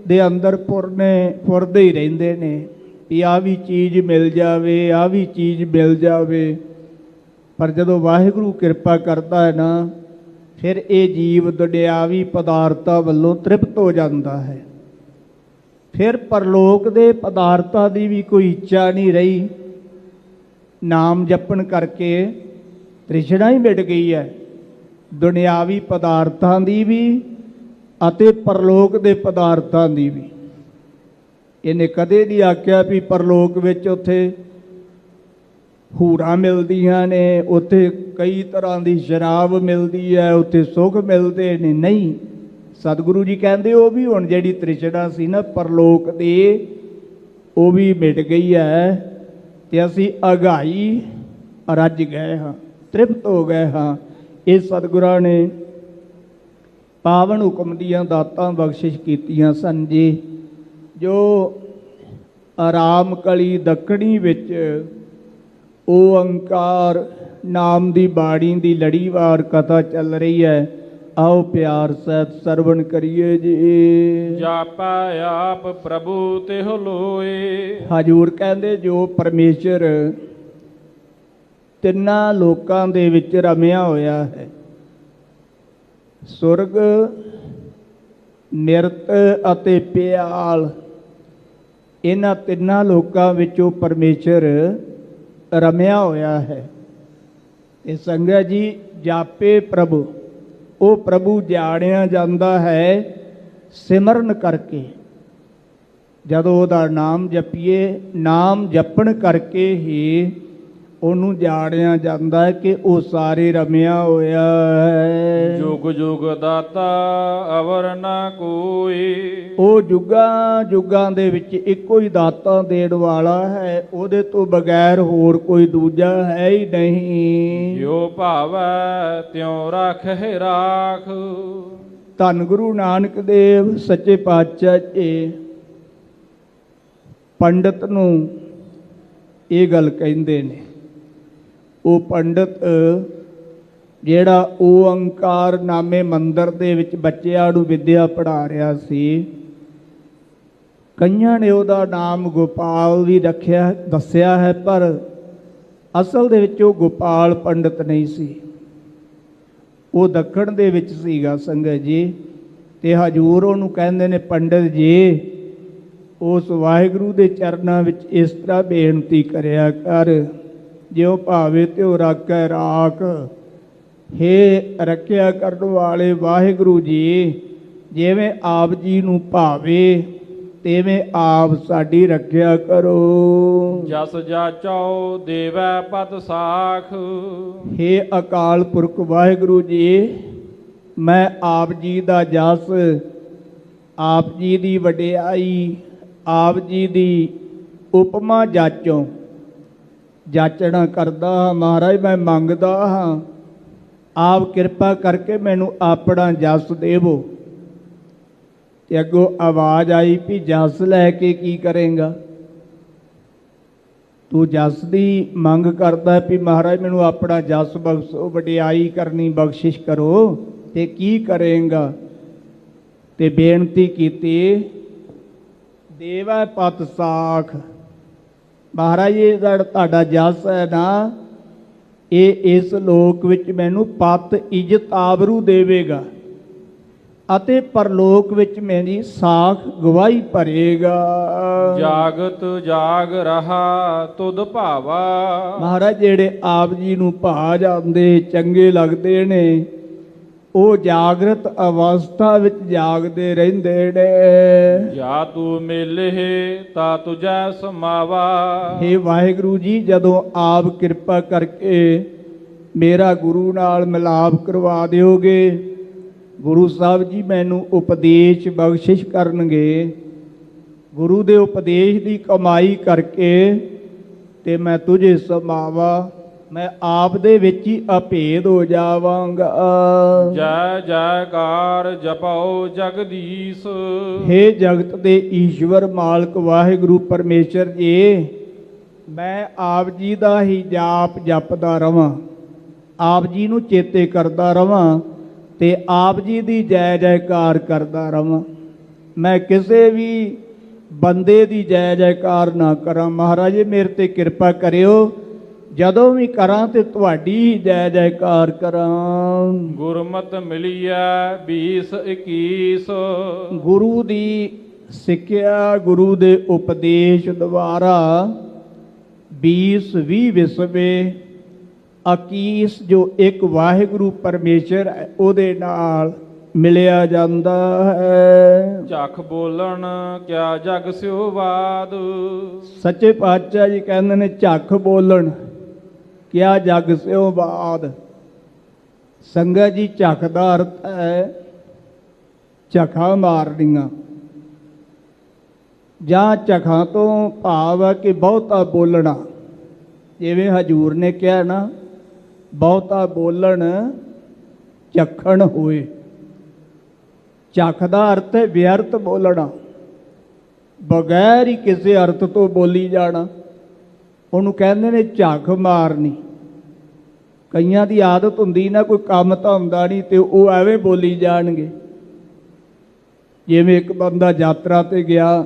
ਦੇ ਅੰਦਰ ਫੁਰਦੇ ਹੀ ਰਹਿੰਦੇ ਨੇ ਵੀ ਆਹ ਵੀ ਚੀਜ਼ ਮਿਲ ਜਾਵੇ, ਆਹ ਵੀ ਚੀਜ਼ ਮਿਲ ਜਾਵੇ। ਪਰ ਜਦੋਂ ਵਾਹਿਗੁਰੂ ਕਿਰਪਾ ਕਰਦਾ ਹੈ ਨਾ, ਫਿਰ ਇਹ ਜੀਵ ਦੁਨਿਆਵੀ ਪਦਾਰਥਾਂ ਵੱਲੋਂ ਤ੍ਰਿਪਤ ਹੋ ਜਾਂਦਾ ਹੈ। ਫਿਰ ਪਰਲੋਕ ਦੇ ਪਦਾਰਥਾਂ ਦੀ ਵੀ ਕੋਈ ਇੱਛਾ ਨਹੀਂ ਰਹੀ। ਨਾਮ ਜਪਣ ਕਰਕੇ ਤ੍ਰਿਸ਼ਨਾ ਹੀ ਮਿਟ ਗਈ ਹੈ, ਦੁਨਿਆਵੀ ਪਦਾਰਥਾਂ ਦੀ ਵੀ ਅਤੇ ਪਰਲੋਕ ਦੇ ਪਦਾਰਥਾਂ ਦੀ ਵੀ। ਇਹਨੇ ਕਦੇ ਨਹੀਂ ਆਖਿਆ ਵੀ ਪਰਲੋਕ ਵਿੱਚ ਉੱਥੇ ਹੂਰਾਂ ਮਿਲਦੀਆਂ ਨੇ, ਉੱਥੇ ਕਈ ਤਰ੍ਹਾਂ ਦੀ ਸ਼ਰਾਬ ਮਿਲਦੀ ਹੈ, ਉੱਥੇ ਸੁੱਖ ਮਿਲਦੇ ਨੇ। ਨਹੀਂ, ਸਤਿਗੁਰੂ ਜੀ ਕਹਿੰਦੇ ਉਹ ਵੀ ਹੁਣ ਜਿਹੜੀ ਤ੍ਰਿਸ਼ਨਾ ਸੀ ਨਾ ਪਰਲੋਕ ਦੀ, ਉਹ ਵੀ ਮਿਟ ਗਈ ਹੈ, ਤੇ ਅਸੀਂ ਅਗਾਈ ਰੱਜ ਗਏ ਹਾਂ, ਤ੍ਰਿਪਤ ਹੋ ਗਏ ਹਾਂ। ਇਹ ਸਤਿਗੁਰਾਂ ਨੇ ਪਾਵਨ ਹੁਕਮ ਦੀਆਂ ਦਾਤਾਂ ਬਖਸ਼ਿਸ਼ ਕੀਤੀਆਂ ਸਨ ਜੀ। ਜੋ ਆਰਾਮ ਕਲੀ ਦੱਖਣੀ ਵਿੱਚ ਓਅੰਕਾਰ ਨਾਮ ਦੀ ਬਾਣੀ ਦੀ ਲੜੀਵਾਰ ਕਥਾ ਚੱਲ ਰਹੀ ਹੈ। ਆਓ ਪਿਆਰ ਸਹਿਤ ਸਰਵਣ ਕਰੀਏ ਜੀ। ਜਾਪਾ ਆਪ ਪ੍ਰਭੂ ਤਿਹੁ ਲੋਏ, ਹਜੂਰ ਕਹਿੰਦੇ ਜੋ ਪਰਮੇਸ਼ਰ ਤਿੰਨਾਂ ਲੋਕਾਂ ਦੇ ਵਿੱਚ ਰਮਿਆ ਹੋਇਆ ਹੈ, ਸੁਰਗ, ਨਿਰਤ ਅਤੇ ਪਿਆਲ, ਇਹਨਾਂ ਤਿੰਨਾਂ ਲੋਕਾਂ ਵਿੱਚੋਂ ਪਰਮੇਸ਼ਰ ਰਮਿਆ ਹੋਇਆ ਹੈ। ਤੇ ਸੰਗਤ ਜੀ, ਜਾਪੇ ਪ੍ਰਭੂ, ਉਹ ਪ੍ਰਭੂ ਜਾਣਿਆ ਜਾਂਦਾ ਹੈ ਸਿਮਰਨ ਕਰਕੇ। ਜਦੋਂ ਉਹਦਾ ਨਾਮ ਜਪੀਏ, ਨਾਮ ਜਪਣ ਕਰਕੇ ਹੀ ਉਹਨੂੰ ਜਾਣਿਆ ਜਾਂਦਾ ਹੈ ਕਿ ਉਹ ਸਾਰੇ ਰਮਿਆ ਹੋਇਆ ਹੈ। ਜੁਗ ਜੁਗ ਦਾਤਾ ਅਵਰ ਨਾ ਕੋਈ, ਉਹ ਜੁਗਾਂ ਜੁਗਾਂ ਦੇ ਵਿੱਚ ਇੱਕੋ ਹੀ ਦਾਤਾਂ ਦੇਣ ਵਾਲਾ ਹੈ, ਉਹਦੇ ਤੋਂ ਬਗੈਰ ਹੋਰ ਕੋਈ ਦੂਜਾ ਹੈ ਹੀ ਨਹੀਂ। ਜੋ ਭਾਵੈ ਤਿਉ ਰਾਖਹਿ ਰਾਖ, ਧੰਨ ਗੁਰੂ ਨਾਨਕ ਦੇਵ ਸੱਚੇ ਪਾਤਸ਼ਾਹ ਜੀ ਪੰਡਤ ਨੂੰ ਇਹ ਗੱਲ ਕਹਿੰਦੇ ਨੇ। ਉਹ ਪੰਡਤ ਜਿਹੜਾ ਓਅੰਕਾਰ ਨਾਮੇ ਮੰਦਰ ਦੇ ਵਿੱਚ ਬੱਚਿਆਂ ਨੂੰ ਵਿੱਦਿਆ ਪੜ੍ਹਾ ਰਿਹਾ ਸੀ, ਕਈਆਂ ਨੇ ਉਹਦਾ ਨਾਮ ਗੋਪਾਲ ਵੀ ਰੱਖਿਆ ਦੱਸਿਆ ਹੈ, ਪਰ ਅਸਲ ਦੇ ਵਿੱਚ ਉਹ ਗੋਪਾਲ ਪੰਡਤ ਨਹੀਂ ਸੀ, ਉਹ ਦੱਖਣ ਦੇ ਵਿੱਚ ਸੀਗਾ ਸੰਗਤ ਜੀ। ਤੇ ਹਜੂਰ ਉਹਨੂੰ ਕਹਿੰਦੇ ਨੇ ਪੰਡਤ ਜੀ, ਉਸ ਵਾਹਿਗੁਰੂ ਦੇ ਚਰਨਾਂ ਵਿੱਚ ਇਸ ਤਰ੍ਹਾਂ ਬੇਨਤੀ ਕਰਿਆ ਕਰ, ਜਿਉ ਭਾਵੇ ਤਿਉ ਰਾਖੈ ਰਾਖ। ਹੇ ਰੱਖਿਆ ਕਰਨ ਵਾਲੇ ਵਾਹਿਗੁਰੂ ਜੀ, ਜਿਵੇਂ ਆਪ ਜੀ ਨੂੰ ਭਾਵੇ ਤਿਵੇਂ ਆਪ ਸਾਡੀ ਰੱਖਿਆ ਕਰੋ। ਜਸ ਜਾਚੋ ਦੇਵੈ ਪਤ ਸਾਖ। ਹੇ ਅਕਾਲ ਪੁਰਖ ਵਾਹਿਗੁਰੂ ਜੀ, ਮੈਂ ਆਪ ਜੀ ਦਾ ਜਸ, ਆਪ ਜੀ ਦੀ ਵਡਿਆਈ, ਆਪ ਜੀ ਦੀ ਉਪਮਾ ਜਾਚਣਾ ਕਰਦਾ ਹਾਂ। ਮਹਾਰਾਜ ਮੈਂ ਮੰਗਦਾ ਹਾਂ, ਆਪ ਕਿਰਪਾ ਕਰਕੇ ਮੈਨੂੰ ਆਪਣਾ ਜਸ ਦੇਵੋ। ਤੇ ਅੱਗੋਂ ਆਵਾਜ਼ ਆਈ ਵੀ ਜਸ ਲੈ ਕੇ ਕੀ ਕਰੇਗਾ? ਤੂੰ ਜਸ ਦੀ ਮੰਗ ਕਰਦਾ ਵੀ ਮਹਾਰਾਜ ਮੈਨੂੰ ਆਪਣਾ ਜਸ ਬਖਸ਼ੋ, ਵਡਿਆਈ ਕਰਨੀ ਬਖਸ਼ਿਸ਼ ਕਰੋ, ਤੇ ਕੀ ਕਰੇਗਾ? ਤੇ ਬੇਨਤੀ ਕੀਤੀ, ਦੇਵੈ ਪਤ ਸਾਖ। ਮਹਾਰਾਜ ਇਹ ਜਿਹੜਾ ਤੁਹਾਡਾ ਜਸ ਹੈ ਨਾ, ਇਹ ਇਸ ਲੋਕ ਵਿੱਚ ਮੈਨੂੰ ਪਤ ਇੱਜ਼ਤ ਆਬਰੂ ਦੇਵੇਗਾ, ਅਤੇ ਪਰਲੋਕ ਵਿੱਚ ਮੇਰੀ ਸਾਖ ਗਵਾਹੀ ਭਰੇਗਾ। ਜਾਗਤ ਜਾਗ ਰਹਾ ਤੁਧ ਭਾਵਾ। ਮਹਾਰਾਜ ਜਿਹੜੇ ਆਪ ਜੀ ਨੂੰ ਭਾ ਜਾਂਦੇ, ਚੰਗੇ ਲੱਗਦੇ ਨੇ, ਉਹ ਜਾਗਰਤ ਅਵਸਥਾ ਵਿੱਚ ਜਾਗਦੇ ਰਹਿੰਦੇ ਨੇ। ਜਾ ਤੂੰ ਮਿਲੇ ਤਾ ਤੁਝੈ ਸਮਾਵਾ। ਹੇ ਵਾਹਿਗੁਰੂ ਜੀ, ਜਦੋਂ ਆਪ ਕਿਰਪਾ ਕਰਕੇ ਮੇਰਾ ਗੁਰੂ ਨਾਲ ਮਿਲਾਪ ਕਰਵਾ ਦਿਓਗੇ, ਗੁਰੂ ਸਾਹਿਬ ਜੀ ਮੈਨੂੰ ਉਪਦੇਸ਼ ਬਖਸ਼ਿਸ਼ ਕਰਨਗੇ, ਗੁਰੂ ਦੇ ਉਪਦੇਸ਼ ਦੀ ਕਮਾਈ ਕਰਕੇ ਤੇ ਮੈਂ ਤੁਝੇ ਸਮਾਵਾ, ਮੈਂ ਆਪ ਦੇ ਵਿੱਚ ਹੀ ਅਭੇਦ ਹੋ ਜਾਵਾਂਗਾ। ਜੈ ਜੈਕਾਰ ਜਪਉ ਜਗਦੀਸ਼। ਹੇ ਜਗਤ ਦੇ ਈਸ਼ਵਰ ਮਾਲਕ ਵਾਹਿਗੁਰੂ ਪਰਮੇਸ਼ਰ ਜੀ, ਮੈਂ ਆਪ ਜੀ ਦਾ ਹੀ ਜਾਪ ਜਪਦਾ ਰਵਾਂ, ਆਪ ਜੀ ਨੂੰ ਚੇਤੇ ਕਰਦਾ ਰਵਾਂ, ਤੇ ਆਪ ਜੀ ਦੀ ਜੈ ਜੈਕਾਰ ਕਰਦਾ ਰਵਾਂ। ਮੈਂ ਕਿਸੇ ਵੀ ਬੰਦੇ ਦੀ ਜੈ ਜੈਕਾਰ ਨਾ ਕਰਾਂ। ਮਹਾਰਾਜ ਮੇਰੇ ਤੇ ਕਿਰਪਾ ਕਰਿਓ, ਜਦੋਂ ਵੀ ਕਰਾਂ ਤੇ ਤੁਹਾਡੀ ਹੀ ਜੈ ਜੈਕਾਰ ਕਰਾਂ। ਗੁਰਮਤਿ ਮਿਲੀਐ 20 21। ਗੁਰੂ ਦੀ ਸਿੱਖਿਆ, ਗੁਰੂ ਦੇ ਉਪਦੇਸ਼ ਦੁਆਰਾ 20 ਵਿਸਵੇ 21 ਜੋ ਇੱਕ ਵਾਹਿਗੁਰੂ ਪਰਮੇਸ਼ਰ ਹੈ, ਉਹਦੇ ਨਾਲ ਮਿਲਿਆ ਜਾਂਦਾ ਹੈ। ਝੱਖ ਬੋਲਣ ਕਿਆ ਜਗ ਸਿਓ ਬਾਦ। ਸੱਚੇ ਪਾਤਸ਼ਾਹ ਜੀ ਕਹਿੰਦੇ ਨੇ, ਝੱਖ ਬੋਲਣ ਕਿਆ ਜਗ ਸਿਓ ਬਾਦ। ਸੰਗਤ ਜੀ, ਝੱਖ ਦਾ ਅਰਥ ਹੈ ਝੱਖਾਂ ਮਾਰਨੀਆਂ, ਜਾਂ ਝੱਖਾਂ ਤੋਂ ਭਾਵ ਹੈ ਕਿ ਬਹੁਤਾ ਬੋਲਣਾ। ਜਿਵੇਂ ਹਜੂਰ ਨੇ ਕਿਹਾ ਨਾ, ਬਹੁਤਾ ਬੋਲਣ ਝੱਖਣ ਹੋਏ। ਝੱਖ ਦਾ ਅਰਥ ਹੈ ਵਿਅਰਥ ਬੋਲਣਾ, ਬਗੈਰ ਹੀ ਕਿਸੇ ਅਰਥ ਤੋਂ ਬੋਲੀ ਜਾਣਾ, ਉਹਨੂੰ ਕਹਿੰਦੇ ਨੇ ਝੱਖ ਮਾਰਨੀ। ਕਈਆਂ ਦੀ ਆਦਤ ਹੁੰਦੀ ਨਾ, ਕੋਈ ਕੰਮ ਤਾਂ ਹੁੰਦਾ ਨਹੀਂ ਤੇ ਉਹ ਐਵੇਂ ਬੋਲੀ ਜਾਣਗੇ। ਜਿਵੇਂ ਇੱਕ ਬੰਦਾ ਯਾਤਰਾ ਤੇ ਗਿਆ,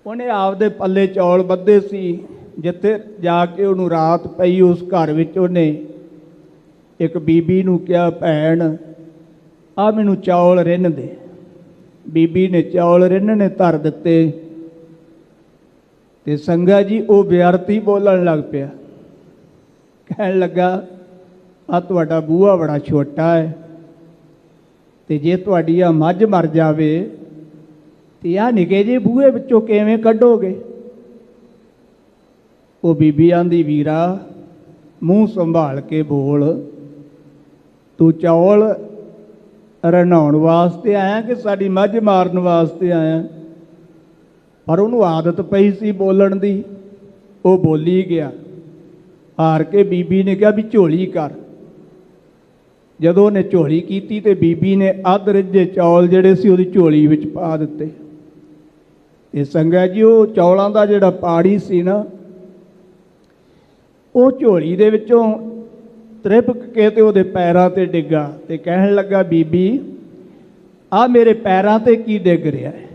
ਉਹਨੇ ਆਪਦੇ ਪੱਲੇ ਚੌਲ ਬੱਧੇ ਸੀ, ਜਿੱਥੇ ਜਾ ਕੇ ਉਹਨੂੰ ਰਾਤ ਪਈ, ਉਸ ਘਰ ਵਿੱਚ ਉਹਨੇ ਇੱਕ ਬੀਬੀ ਨੂੰ ਕਿਹਾ, ਭੈਣ ਆ ਮੈਨੂੰ ਚੌਲ ਰਿੰਨ ਦੇ। ਬੀਬੀ ਨੇ ਚੌਲ ਰਿੰਨਣੇ ਧਰ ਦਿੱਤੇ, ਤੇ ਸੰਗਤ ਜੀ ਉਹ ਵਿਅਰਥੀ ਬੋਲਣ ਲੱਗ ਪਿਆ। ਕਹਿਣ ਲੱਗਾ, ਆ ਤੁਹਾਡਾ ਬੂਹਾ ਬੜਾ ਛੋਟਾ ਹੈ, ਤੇ ਜੇ ਤੁਹਾਡੀ ਆ ਮੱਝ ਮਰ ਜਾਵੇ ਤੇ ਆ ਨਿੱਕੇ ਜਿਹੇ ਬੂਹੇ ਵਿੱਚੋਂ ਕਿਵੇਂ ਕੱਢੋਗੇ? ਉਹ ਬੀਬੀ ਆਂਦੀ, ਵੀਰਾ ਮੂੰਹ ਸੰਭਾਲ ਕੇ ਬੋਲ, ਤੂੰ ਚੌਲ ਰਨਾਉਣ ਵਾਸਤੇ ਆਇਆ ਕਿ ਸਾਡੀ ਮੱਝ ਮਾਰਨ ਵਾਸਤੇ ਆਇਆ? ਪਰ ਉਹਨੂੰ ਆਦਤ ਪਈ ਸੀ ਬੋਲਣ ਦੀ, ਉਹ ਬੋਲੀ ਗਿਆ। ਹਾਰ ਕੇ ਬੀਬੀ ਨੇ ਕਿਹਾ ਵੀ ਝੋਲੀ ਕਰ। ਜਦੋਂ ਉਹਨੇ ਝੋਲੀ ਕੀਤੀ ਤੇ ਬੀਬੀ ਨੇ ਅੱਧ ਰਿੱਝੇ ਚੌਲ ਜਿਹੜੇ ਸੀ ਉਹਦੀ ਝੋਲੀ ਵਿੱਚ ਪਾ ਦਿੱਤੇ। ਤੇ ਸੰਗਤ ਜੀ, ਉਹ ਚੌਲਾਂ ਦਾ ਜਿਹੜਾ ਪਾੜੀ ਸੀ ਨਾ, ਉਹ ਝੋਲੀ ਦੇ ਵਿੱਚੋਂ ਤ੍ਰਿਪਕ ਕੇ ਤੇ ਉਹਦੇ ਪੈਰਾਂ ਤੇ ਡਿੱਗਾ, ਤੇ ਕਹਿਣ ਲੱਗਾ, ਬੀਬੀ ਆ ਮੇਰੇ ਪੈਰਾਂ ਤੇ ਕੀ ਡਿੱਗ ਰਿਹਾ ਹੈ?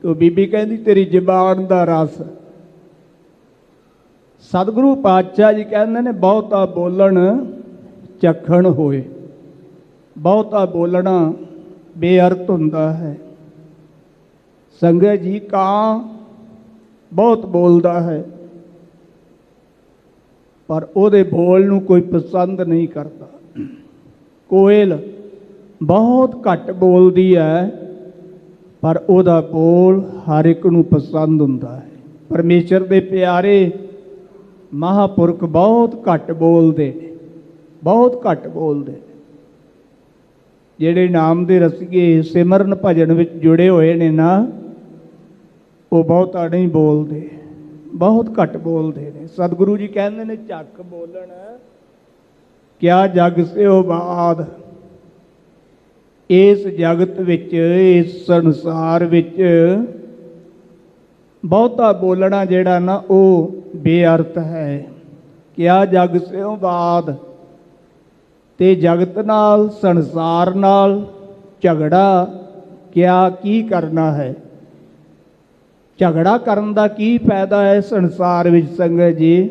ਉਹ ਬੀਬੀ ਕਹਿੰਦੀ ਤੇਰੀ ਜ਼ਬਾਨ ਦਾ ਰਸ। ਸਤਿਗੁਰੂ ਪਾਤਸ਼ਾਹ ਜੀ ਕਹਿੰਦੇ ਨੇ ਬਹੁਤਾ ਬੋਲਣ ਚਖਣ ਹੋਏ। ਬਹੁਤਾ ਬੋਲਣਾ ਬੇਅਰਥ ਹੁੰਦਾ ਹੈ। ਸੰਗਤ ਜੀ, ਕਾਂ ਬਹੁਤ ਬੋਲਦਾ ਹੈ ਪਰ ਉਹਦੇ ਬੋਲ ਨੂੰ ਕੋਈ ਪਸੰਦ ਨਹੀਂ ਕਰਦਾ। ਕੋਇਲ ਬਹੁਤ ਘੱਟ ਬੋਲਦੀ ਹੈ ਪਰ ਉਹਦਾ ਬੋਲ ਹਰ ਇੱਕ ਨੂੰ ਪਸੰਦ ਹੁੰਦਾ ਹੈ। ਪਰਮੇਸ਼ਰ ਦੇ ਪਿਆਰੇ ਮਹਾਂਪੁਰਖ ਬਹੁਤ ਘੱਟ ਬੋਲਦੇ ਨੇ, ਬਹੁਤ ਘੱਟ ਬੋਲਦੇ ਨੇ। ਜਿਹੜੇ ਨਾਮ ਦੇ ਰਸੀਏ ਸਿਮਰਨ ਭਜਨ ਵਿੱਚ ਜੁੜੇ ਹੋਏ ਨੇ ਨਾ, ਉਹ ਬਹੁਤਾ ਨਹੀਂ ਬੋਲਦੇ, ਬਹੁਤ ਘੱਟ ਬੋਲਦੇ ਨੇ। ਸਤਿਗੁਰੂ ਜੀ ਕਹਿੰਦੇ ਨੇ ਝੱਕ ਬੋਲਣ ਕਿਆ ਜਗ ਸਿਓ ਬਾਦ। ਇਸ ਜਗਤ ਵਿੱਚ, ਇਸ ਸੰਸਾਰ ਵਿੱਚ ਬਹੁਤਾ ਬੋਲਣਾ ਜਿਹੜਾ ਨਾ ਉਹ ਬੇਅਰਥ ਹੈ। ਕਿਆ ਜਗ ਸਿਓ ਬਾਦ। ਤੇ ਜਗਤ ਨਾਲ, ਸੰਸਾਰ ਨਾਲ ਝਗੜਾ ਕਿਆ ਕੀ ਕਰਨਾ ਹੈ। ਝਗੜਾ ਕਰਨ ਦਾ ਕੀ ਫਾਇਦਾ ਹੈ ਸੰਸਾਰ ਵਿੱਚ ਸੰਗਤ ਜੀ।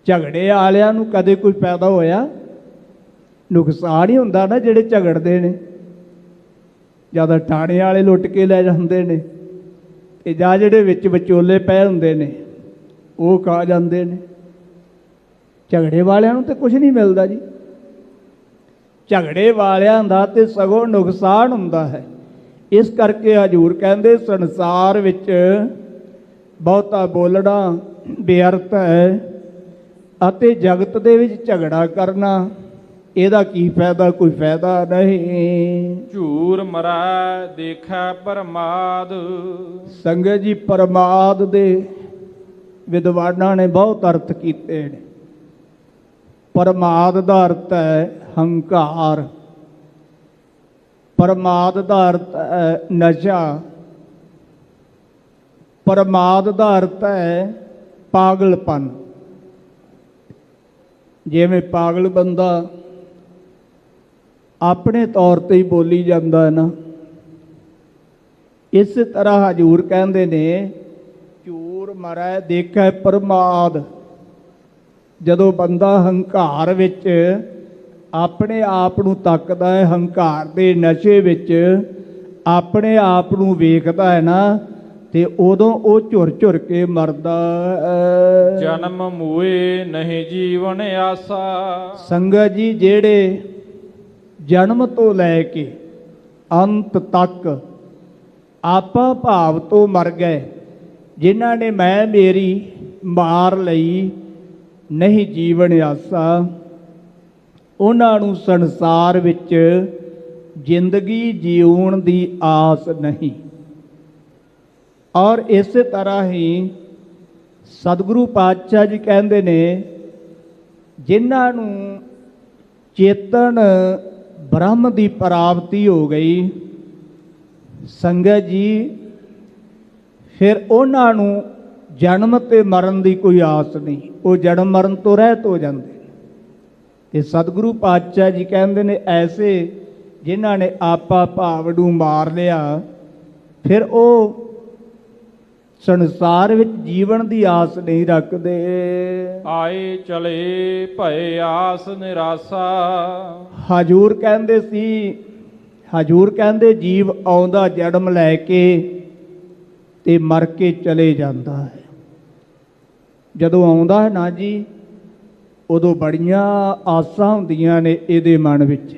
ਝਗੜੇ ਵਾਲਿਆਂ ਨੂੰ ਕਦੇ ਕੋਈ ਫਾਇਦਾ ਹੋਇਆ? ਨੁਕਸਾਨ ਹੀ ਹੁੰਦਾ ਨਾ ਜਿਹੜੇ ਝਗੜਦੇ ਨੇ। ਜ਼ਿਆਦਾ ਠਾਣੇ ਵਾਲੇ ਲੁੱਟ ਕੇ ਲੈ ਜਾਂਦੇ ਨੇ ਤੇ ਜਾਂ ਜਿਹੜੇ ਵਿੱਚ ਵਿਚੋਲੇ ਪਏ ਹੁੰਦੇ ਨੇ ਉਹ ਖਾ ਜਾਂਦੇ ਨੇ। ਝਗੜੇ ਵਾਲਿਆਂ ਨੂੰ ਤੇ ਕੁਝ ਨਹੀਂ ਮਿਲਦਾ ਜੀ। ਝਗੜੇ ਵਾਲਿਆਂ ਦਾ ਤੇ ਸਗੋਂ ਨੁਕਸਾਨ ਹੁੰਦਾ ਹੈ। ਇਸ ਕਰਕੇ ਹਜ਼ੂਰ ਕਹਿੰਦੇ ਸੰਸਾਰ ਵਿੱਚ ਬਹੁਤਾ ਬੋਲਣਾ ਬੇਅਰਥ ਹੈ ਅਤੇ ਜਗਤ ਦੇ ਵਿੱਚ ਝਗੜਾ ਕਰਨਾ ਇਹਦਾ ਕੀ ਫਾਇਦਾ? ਕੋਈ ਫਾਇਦਾ ਨਹੀਂ। ਝੂਰ ਮਰੈ ਦੇਖੈ ਪਰਮਾਦ। ਸੰਗਤ ਜੀ, ਪਰਮਾਦ ਦੇ ਵਿਦਵਾਨਾਂ ਨੇ ਬਹੁਤ ਅਰਥ ਕੀਤੇ ਨੇ। ਪਰਮਾਦ ਦਾ ਅਰਥ ਹੈ ਹੰਕਾਰ। ਪਰਮਾਦ ਦਾ ਅਰਥ ਹੈ ਨਸ਼ਾ। ਪਰਮਾਦ ਦਾ ਅਰਥ ਹੈ ਪਾਗਲਪਨ। ਜਿਵੇਂ ਪਾਗਲ ਬੰਦਾ ਆਪਣੇ ਤੌਰ ਤੇ ਹੀ ਬੋਲੀ ਜਾਂਦਾ ਹੈ ਨਾ, ਇਸ ਤਰ੍ਹਾਂ ਹਜ਼ੂਰ ਕਹਿੰਦੇ ਨੇ ਝੂਰ ਮਰੈ ਦੇਖੈ ਪਰਮਾਦ। ਜਦੋਂ ਬੰਦਾ ਹੰਕਾਰ ਵਿੱਚ ਆਪਣੇ ਆਪ ਨੂੰ ਤੱਕਦਾ ਹੈ, ਹੰਕਾਰ ਦੇ ਨਸ਼ੇ ਵਿੱਚ ਆਪਣੇ ਆਪ ਨੂੰ ਵੇਖਦਾ ਹੈ ਨਾ, ਤੇ ਉਦੋਂ ਉਹ ਝੁਰ ਝੁਰ ਕੇ ਮਰਦਾ। ਜਨਮ ਮੂਏ ਨਹੀਂ ਜੀਵਨ ਆਸਾ। ਸੰਗਤ ਜੀ, ਜਿਹੜੇ ਜਨਮ ਤੋਂ ਲੈ ਕੇ ਅੰਤ ਤੱਕ ਆਪਾ ਭਾਵ ਤੋਂ ਮਰ ਗਏ, ਜਿਨ੍ਹਾਂ ਨੇ ਮੈਂ ਮੇਰੀ ਮਾਰ ਲਈ, ਨਹੀਂ ਜੀਵਨ ਆਸਾ, ਉਹਨਾਂ ਨੂੰ ਸੰਸਾਰ ਵਿੱਚ ਜ਼ਿੰਦਗੀ ਜਿਉਣ ਦੀ ਆਸ ਨਹੀਂ। ਔਰ ਇਸੇ ਤਰ੍ਹਾਂ ਹੀ ਸਤਿਗੁਰੂ ਪਾਤਸ਼ਾਹ ਜੀ ਕਹਿੰਦੇ ਨੇ ਜਿਨ੍ਹਾਂ ਨੂੰ ਚੇਤਨ ਬ੍ਰਹਮ ਦੀ ਪ੍ਰਾਪਤੀ ਹੋ ਗਈ, ਸੰਗਤ ਜੀ, ਫਿਰ ਉਹਨਾਂ ਨੂੰ ਜਨਮ ਤੇ ਮਰਨ ਦੀ ਕੋਈ ਆਸ ਨਹੀਂ। ਉਹ ਜਨਮ ਮਰਨ ਤੋਂ ਰਹਿਤ ਹੋ ਜਾਂਦੇ। ਤੇ ਸਤਿਗੁਰੂ ਪਾਤਸ਼ਾਹ ਜੀ ਕਹਿੰਦੇ ਨੇ ਐਸੇ ਜਿਨ੍ਹਾਂ ਨੇ ਆਪਾ ਭਾਵ ਨੂੰ ਮਾਰ ਲਿਆ, ਫਿਰ ਉਹ ਸੰਸਾਰ ਵਿੱਚ ਜੀਵਨ ਦੀ ਆਸ ਨਹੀਂ ਰੱਖਦੇ। ਆਏ ਚਲੇ ਭਏ ਆਸ ਨਿਰਾਸਾ। ਹਜ਼ੂਰ ਕਹਿੰਦੇ ਸੀ, ਹਜ਼ੂਰ ਕਹਿੰਦੇ ਜੀਵ ਆਉਂਦਾ ਜਨਮ ਲੈ ਕੇ ਤੇ ਮਰ ਕੇ ਚਲੇ ਜਾਂਦਾ ਹੈ। ਜਦੋਂ ਆਉਂਦਾ ਹੈ ਨਾ ਜੀ, ਉਦੋਂ ਬੜੀਆਂ ਆਸਾਂ ਹੁੰਦੀਆਂ ਨੇ ਇਹਦੇ ਮਨ ਵਿੱਚ,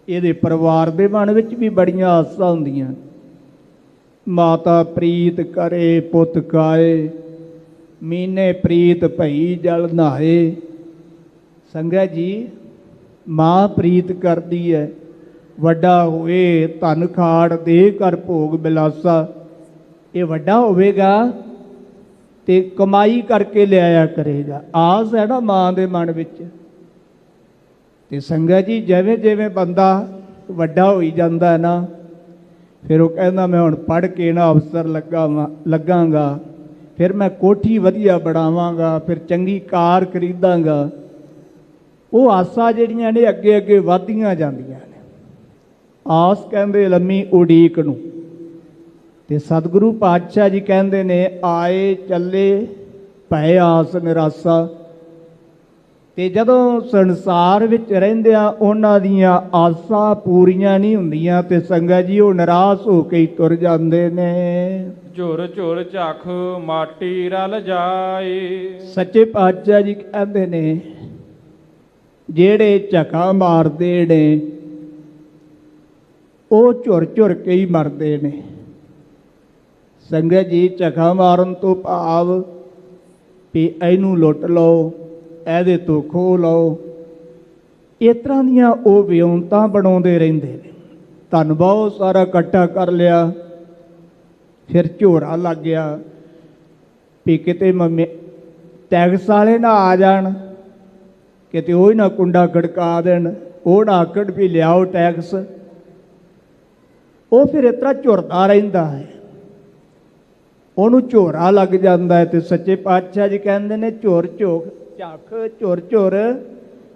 ਇਹਦੇ ਪਰਿਵਾਰ ਦੇ ਮਨ ਵਿੱਚ ਵੀ ਬੜੀਆਂ ਆਸਾਂ ਹੁੰਦੀਆਂ। ਮਾਤਾ ਪ੍ਰੀਤ ਕਰੇ ਪੁੱਤ ਖਾਏ, ਮੀਨੇ ਪ੍ਰੀਤ ਭਈ ਜਲ ਨਹਾਏ। ਸੰਗਤ ਜੀ, ਮਾਂ ਪ੍ਰੀਤ ਕਰਦੀ ਹੈ, ਵੱਡਾ ਹੋਏ ਧਨ ਖਾੜ ਦੇ ਕਰ ਭੋਗ ਬਿਲਾਸਾ। ਇਹ ਵੱਡਾ ਹੋਵੇਗਾ ਤੇ ਕਮਾਈ ਕਰਕੇ ਲਿਆਇਆ ਕਰੇਗਾ। ਆਸ ਹੈ ਨਾ ਮਾਂ ਦੇ ਮਨ ਵਿੱਚ। ਤੇ ਸੰਗਤ ਜੀ, ਜਿਵੇਂ ਜਿਵੇਂ ਬੰਦਾ ਵੱਡਾ ਹੋਈ ਜਾਂਦਾ ਹੈ ਨਾ, ਫਿਰ ਉਹ ਕਹਿੰਦਾ ਮੈਂ ਹੁਣ ਪੜ੍ਹ ਕੇ ਨਾ ਅਫਸਰ ਲੱਗਾਂਗਾ, ਫਿਰ ਮੈਂ ਕੋਠੀ ਵਧੀਆ ਬਣਾਵਾਂਗਾ, ਫਿਰ ਚੰਗੀ ਕਾਰ ਖਰੀਦਾਂਗਾ। ਉਹ ਆਸਾਂ ਜਿਹੜੀਆਂ ਨੇ ਅੱਗੇ ਅੱਗੇ ਵੱਧਦੀਆਂ ਜਾਂਦੀਆਂ ਨੇ। ਆਸ ਕਹਿੰਦੇ ਲੰਮੀ ਉਡੀਕ ਨੂੰ। ਤੇ ਸਤਿਗੁਰੂ ਪਾਤਸ਼ਾਹ ਜੀ ਕਹਿੰਦੇ ਨੇ ਆਏ ਚੱਲੇ ਭੈ ਆਸ ਨਿਰਾਸਾ। ਤੇ ਜਦੋਂ ਸੰਸਾਰ ਵਿੱਚ ਰਹਿੰਦਿਆਂ ਉਹਨਾਂ ਦੀਆਂ ਆਸਾਂ ਪੂਰੀਆਂ ਨਹੀਂ ਹੁੰਦੀਆਂ ਤੇ ਸੰਗਤ ਜੀ ਉਹ ਨਿਰਾਸ਼ ਹੋ ਕੇ ਹੀ ਤੁਰ ਜਾਂਦੇ ਨੇ। ਝੁਰ ਝੁਰ ਝੱਖ ਮਾਟੀ ਰਲ ਜਾਏ। ਸੱਚੇ ਪਾਤਸ਼ਾਹ ਜੀ ਕਹਿੰਦੇ ਨੇ ਜਿਹੜੇ ਝਕਾ ਮਾਰਦੇ ਨੇ ਉਹ ਝੁਰ ਝੁਰ ਕੇ ਹੀ ਮਰਦੇ ਨੇ। ਸੰਗਤ ਜੀ ਝਕਾ ਮਾਰਨ ਤੋਂ ਭਾਵ ਵੀ ਇਹਨੂੰ ਲੁੱਟ ਲਓ, ਇਹਦੇ ਤੋਂ ਖੋਹ ਲਓ, ਇਸ ਤਰ੍ਹਾਂ ਦੀਆਂ ਉਹ ਵਿਉਂਤਾਂ ਬਣਾਉਂਦੇ ਰਹਿੰਦੇ ਨੇ। ਧਨ ਬਹੁਤ ਸਾਰਾ ਇਕੱਠਾ ਕਰ ਲਿਆ, ਫਿਰ ਝੋਰਾ ਲੱਗ ਗਿਆ ਵੀ ਕਿਤੇ ਟੈਕਸ ਵਾਲੇ ਨਾ ਆ ਜਾਣ, ਕਿਤੇ ਉਹ ਹੀ ਨਾ ਕੁੰਡਾ ਖੜਕਾ ਦੇਣ, ਉਹ ਨਾ ਆਖਣ ਵੀ ਲਿਆਓ ਟੈਕਸ। ਉਹ ਫਿਰ ਇਸ ਤਰ੍ਹਾਂ ਝੁਰਦਾ ਰਹਿੰਦਾ ਹੈ, ਉਹਨੂੰ ਝੋਰਾ ਲੱਗ ਜਾਂਦਾ ਹੈ। ਤੇ ਸੱਚੇ ਪਾਤਸ਼ਾਹ ਜੀ ਕਹਿੰਦੇ ਨੇ ਝੁਰ ਝੱਖ ਝੁਰ ਝੁਰ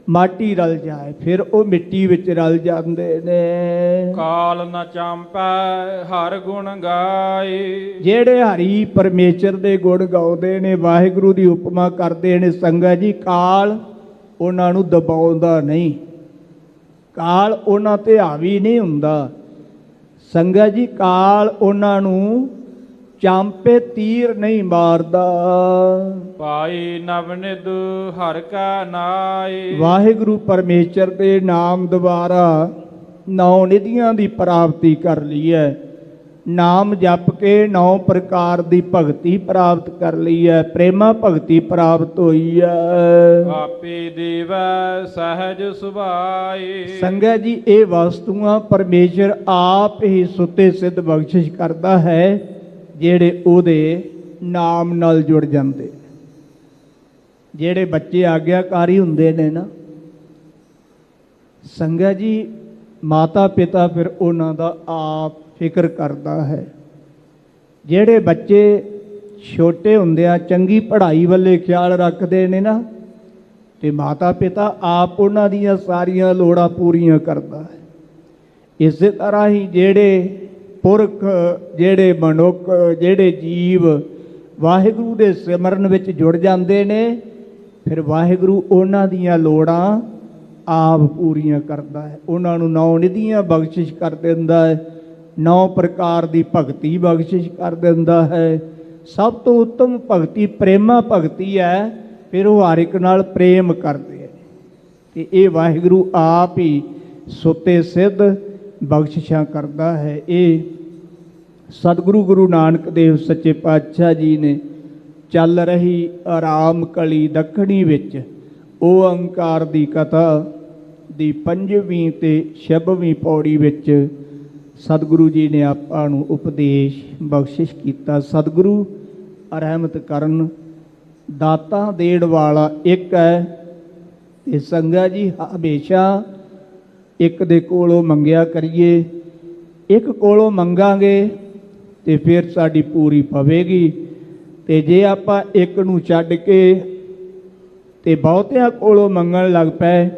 ਮਾਟੀ ਰਲ ਜਾਏ, ਫਿਰ ਉਹ ਮਿੱਟੀ ਵਿੱਚ ਰਲ ਜਾਂਦੇ ਨੇ। ਕਾਲ ਨ ਚਾਂਪੈ ਹਰ ਗੁਣ ਗਾਏ। ਜਿਹੜੇ ਹਰੀ ਪਰਮੇਸ਼ਰ ਦੇ ਗੁਣ ਗਾਉਂਦੇ ਨੇ, ਵਾਹਿਗੁਰੂ ਦੀ ਉਪਮਾ ਕਰਦੇ ਨੇ ਸੰਗਤ ਜੀ, ਕਾਲ ਉਹਨਾਂ ਨੂੰ ਦਬਾਉਂਦਾ ਨਹੀਂ, ਕਾਲ ਉਹਨਾਂ ਤੇ ਹਾਵੀ ਨਹੀਂ ਹੁੰਦਾ। ਸੰਗਤ ਜੀ ਕਾਲ ਉਹਨਾਂ ਨੂੰ ਚਾਂਪੇ ਤੀਰ ਨਹੀਂ ਮਾਰਦਾ। ਪਾਈ ਨਵਨਿਧ ਹਰ ਕਾ ਨਾਏ। ਵਾਹਿਗੁਰੂ ਪਰਮੇਸ਼ਰ ਦੇ ਨਾਮ ਦੁਆਰਾ 9 ਨਿਧੀਆਂ ਦੀ ਪ੍ਰਾਪਤੀ ਕਰ ਲਈ ਹੈ। ਨਾਮ ਜਪ ਕੇ 9 ਪ੍ਰਕਾਰ ਦੀ ਭਗਤੀ ਪ੍ਰਾਪਤ ਕਰ ਲਈ ਹੈ, ਪ੍ਰੇਮਾ ਭਗਤੀ ਪ੍ਰਾਪਤ ਹੋਈ ਹੈ। ਆਪੇ ਦੇਵੈ ਸਹਿਜ ਸੁਭਾਏ। ਸੰਗਤ ਜੀ ਇਹ ਵਸਤੂਆਂ ਪਰਮੇਸ਼ਰ ਆਪ ਹੀ ਸੁੱਤੇ ਸਿੱਧ ਬਖਸ਼ਿਸ਼ ਕਰਦਾ ਹੈ ਜਿਹੜੇ ਉਹਦੇ ਨਾਮ ਨਾਲ ਜੁੜ ਜਾਂਦੇ। ਜਿਹੜੇ ਬੱਚੇ ਆਗਿਆਕਾਰੀ ਹੁੰਦੇ ਨੇ ਨਾ ਸੰਗਤ ਜੀ, ਮਾਤਾ ਪਿਤਾ ਫਿਰ ਉਹਨਾਂ ਦਾ ਆਪ ਫਿਕਰ ਕਰਦਾ ਹੈ। ਜਿਹੜੇ ਬੱਚੇ ਛੋਟੇ ਹੁੰਦਿਆਂ ਚੰਗੀ ਪੜ੍ਹਾਈ ਵੱਲੇ ਖਿਆਲ ਰੱਖਦੇ ਨੇ ਨਾ, ਤੇ ਮਾਤਾ ਪਿਤਾ ਆਪ ਉਹਨਾਂ ਦੀਆਂ ਸਾਰੀਆਂ ਲੋੜਾਂ ਪੂਰੀਆਂ ਕਰਦਾ ਹੈ। ਇਸੇ ਤਰ੍ਹਾਂ ਹੀ ਜਿਹੜੇ ਪੁਰਖ, ਜਿਹੜੇ ਮਨੁੱਖ, ਜਿਹੜੇ ਜੀਵ ਵਾਹਿਗੁਰੂ ਦੇ ਸਿਮਰਨ ਵਿੱਚ ਜੁੜ ਜਾਂਦੇ ਨੇ, ਫਿਰ ਵਾਹਿਗੁਰੂ ਉਹਨਾਂ ਦੀਆਂ ਲੋੜਾਂ ਆਪ ਪੂਰੀਆਂ ਕਰਦਾ ਹੈ। ਉਹਨਾਂ ਨੂੰ 9 ਨਿਧੀਆਂ ਬਖਸ਼ਿਸ਼ ਕਰ ਦਿੰਦਾ ਹੈ, 9 ਪ੍ਰਕਾਰ ਦੀ ਭਗਤੀ ਬਖਸ਼ਿਸ਼ ਕਰ ਦਿੰਦਾ ਹੈ। ਸਭ ਤੋਂ ਉੱਤਮ ਭਗਤੀ ਪ੍ਰੇਮਾ ਭਗਤੀ ਹੈ, ਫਿਰ ਉਹ ਹਰ ਇੱਕ ਨਾਲ ਪ੍ਰੇਮ ਕਰਦੇ ਹੈ। ਤੇ ਇਹ ਵਾਹਿਗੁਰੂ ਆਪ ਹੀ ਸੁੱਤੇ ਸਿੱਧ ਬਖਸ਼ਿਸ਼ਾਂ ਕਰਦਾ ਹੈ। ਇਹ ਸਤਿਗੁਰੂ ਗੁਰੂ ਨਾਨਕ ਦੇਵ ਸੱਚੇ ਪਾਤਸ਼ਾਹ ਜੀ ਨੇ ਚੱਲ ਰਹੀ ਆਰਾਮ ਕਲੀ ਦੱਖਣੀ ਵਿੱਚ ਓਅੰਕਾਰ ਦੀ ਕਥਾ ਦੀ 5ਵੀਂ ਤੇ 26ਵੀਂ ਪੌੜੀ ਵਿੱਚ ਸਤਿਗੁਰੂ ਜੀ ਨੇ ਆਪਾਂ ਨੂੰ ਉਪਦੇਸ਼ ਬਖਸ਼ਿਸ਼ ਕੀਤਾ। ਸਤਿਗੁਰੂ ਰਹਿਮਤ ਕਰਨ, ਦਾਤਾਂ ਦੇਣ ਵਾਲਾ ਇੱਕ ਹੈ। ਤੇ ਸੰਗਤ ਜੀ ਹਮੇਸ਼ਾ ਇੱਕ ਦੇ ਕੋਲੋਂ ਮੰਗਿਆ ਕਰੀਏ, ਇੱਕ ਕੋਲੋਂ ਮੰਗਾਂਗੇ ਤੇ ਫਿਰ ਸਾਡੀ ਪੂਰੀ ਪਵੇਗੀ। ਤੇ ਜੇ ਆਪਾਂ ਇੱਕ ਨੂੰ ਛੱਡ ਕੇ ਤੇ ਬਹੁਤਿਆਂ ਕੋਲੋਂ ਮੰਗਣ ਲੱਗ ਪਏ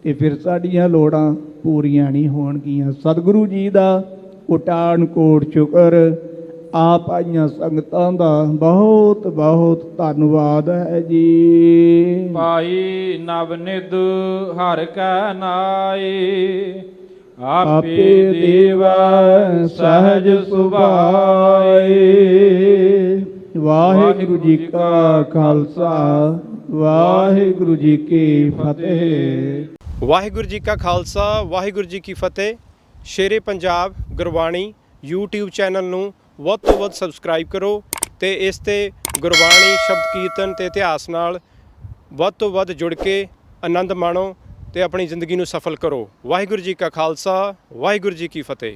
ਤੇ ਫਿਰ ਸਾਡੀਆਂ ਲੋੜਾਂ ਪੂਰੀਆਂ ਨਹੀਂ ਹੋਣਗੀਆਂ। ਸਤਿਗੁਰੂ ਜੀ ਦਾ ਉਟਾਨ ਕੋਟ ਸ਼ੁਕਰ। ਆਪ ਆਈਆਂ ਸੰਗਤਾਂ ਦਾ ਬਹੁਤ ਬਹੁਤ ਧੰਨਵਾਦ ਹੈ ਜੀ। ਪਾਈ ਨਵਨਿਧ ਹਰ ਕਾ ਨਾਏ। ਆਪੇ ਦੇਵੈ ਸਹਿਜ ਸੁਭਾਏ। ਵਾਹਿਗੁਰੂ ਜੀ ਕਾ ਖਾਲਸਾ, ਵਾਹਿਗੁਰੂ ਜੀ ਕੀ ਫਤਿਹ। ਵਾਹਿਗੁਰੂ ਜੀ ਕਾ ਖਾਲਸਾ, ਵਾਹਿਗੁਰੂ ਜੀ ਕੀ ਫਤਿਹ। ਸ਼ੇਰੇ ਪੰਜਾਬ ਗੁਰਬਾਣੀ YouTube ਚੈਨਲ ਨੂੰ ਵੱਧ ਤੋਂ ਵੱਧ ਸਬਸਕ੍ਰਾਈਬ ਕਰੋ ਤੇ ਇਸ ਤੇ ਗੁਰਬਾਣੀ, ਸ਼ਬਦ ਕੀਰਤਨ ਤੇ ਇਤਿਹਾਸ ਨਾਲ ਵੱਧ ਤੋਂ ਵੱਧ ਜੁੜ ਕੇ ਆਨੰਦ ਮਾਣੋ ਤੇ ਆਪਣੀ ਜ਼ਿੰਦਗੀ ਨੂੰ ਸਫਲ ਕਰੋ। ਵਾਹਿਗੁਰੂ ਜੀ ਕਾ ਖਾਲਸਾ, ਵਾਹਿਗੁਰੂ ਜੀ ਕੀ ਫਤਿਹ।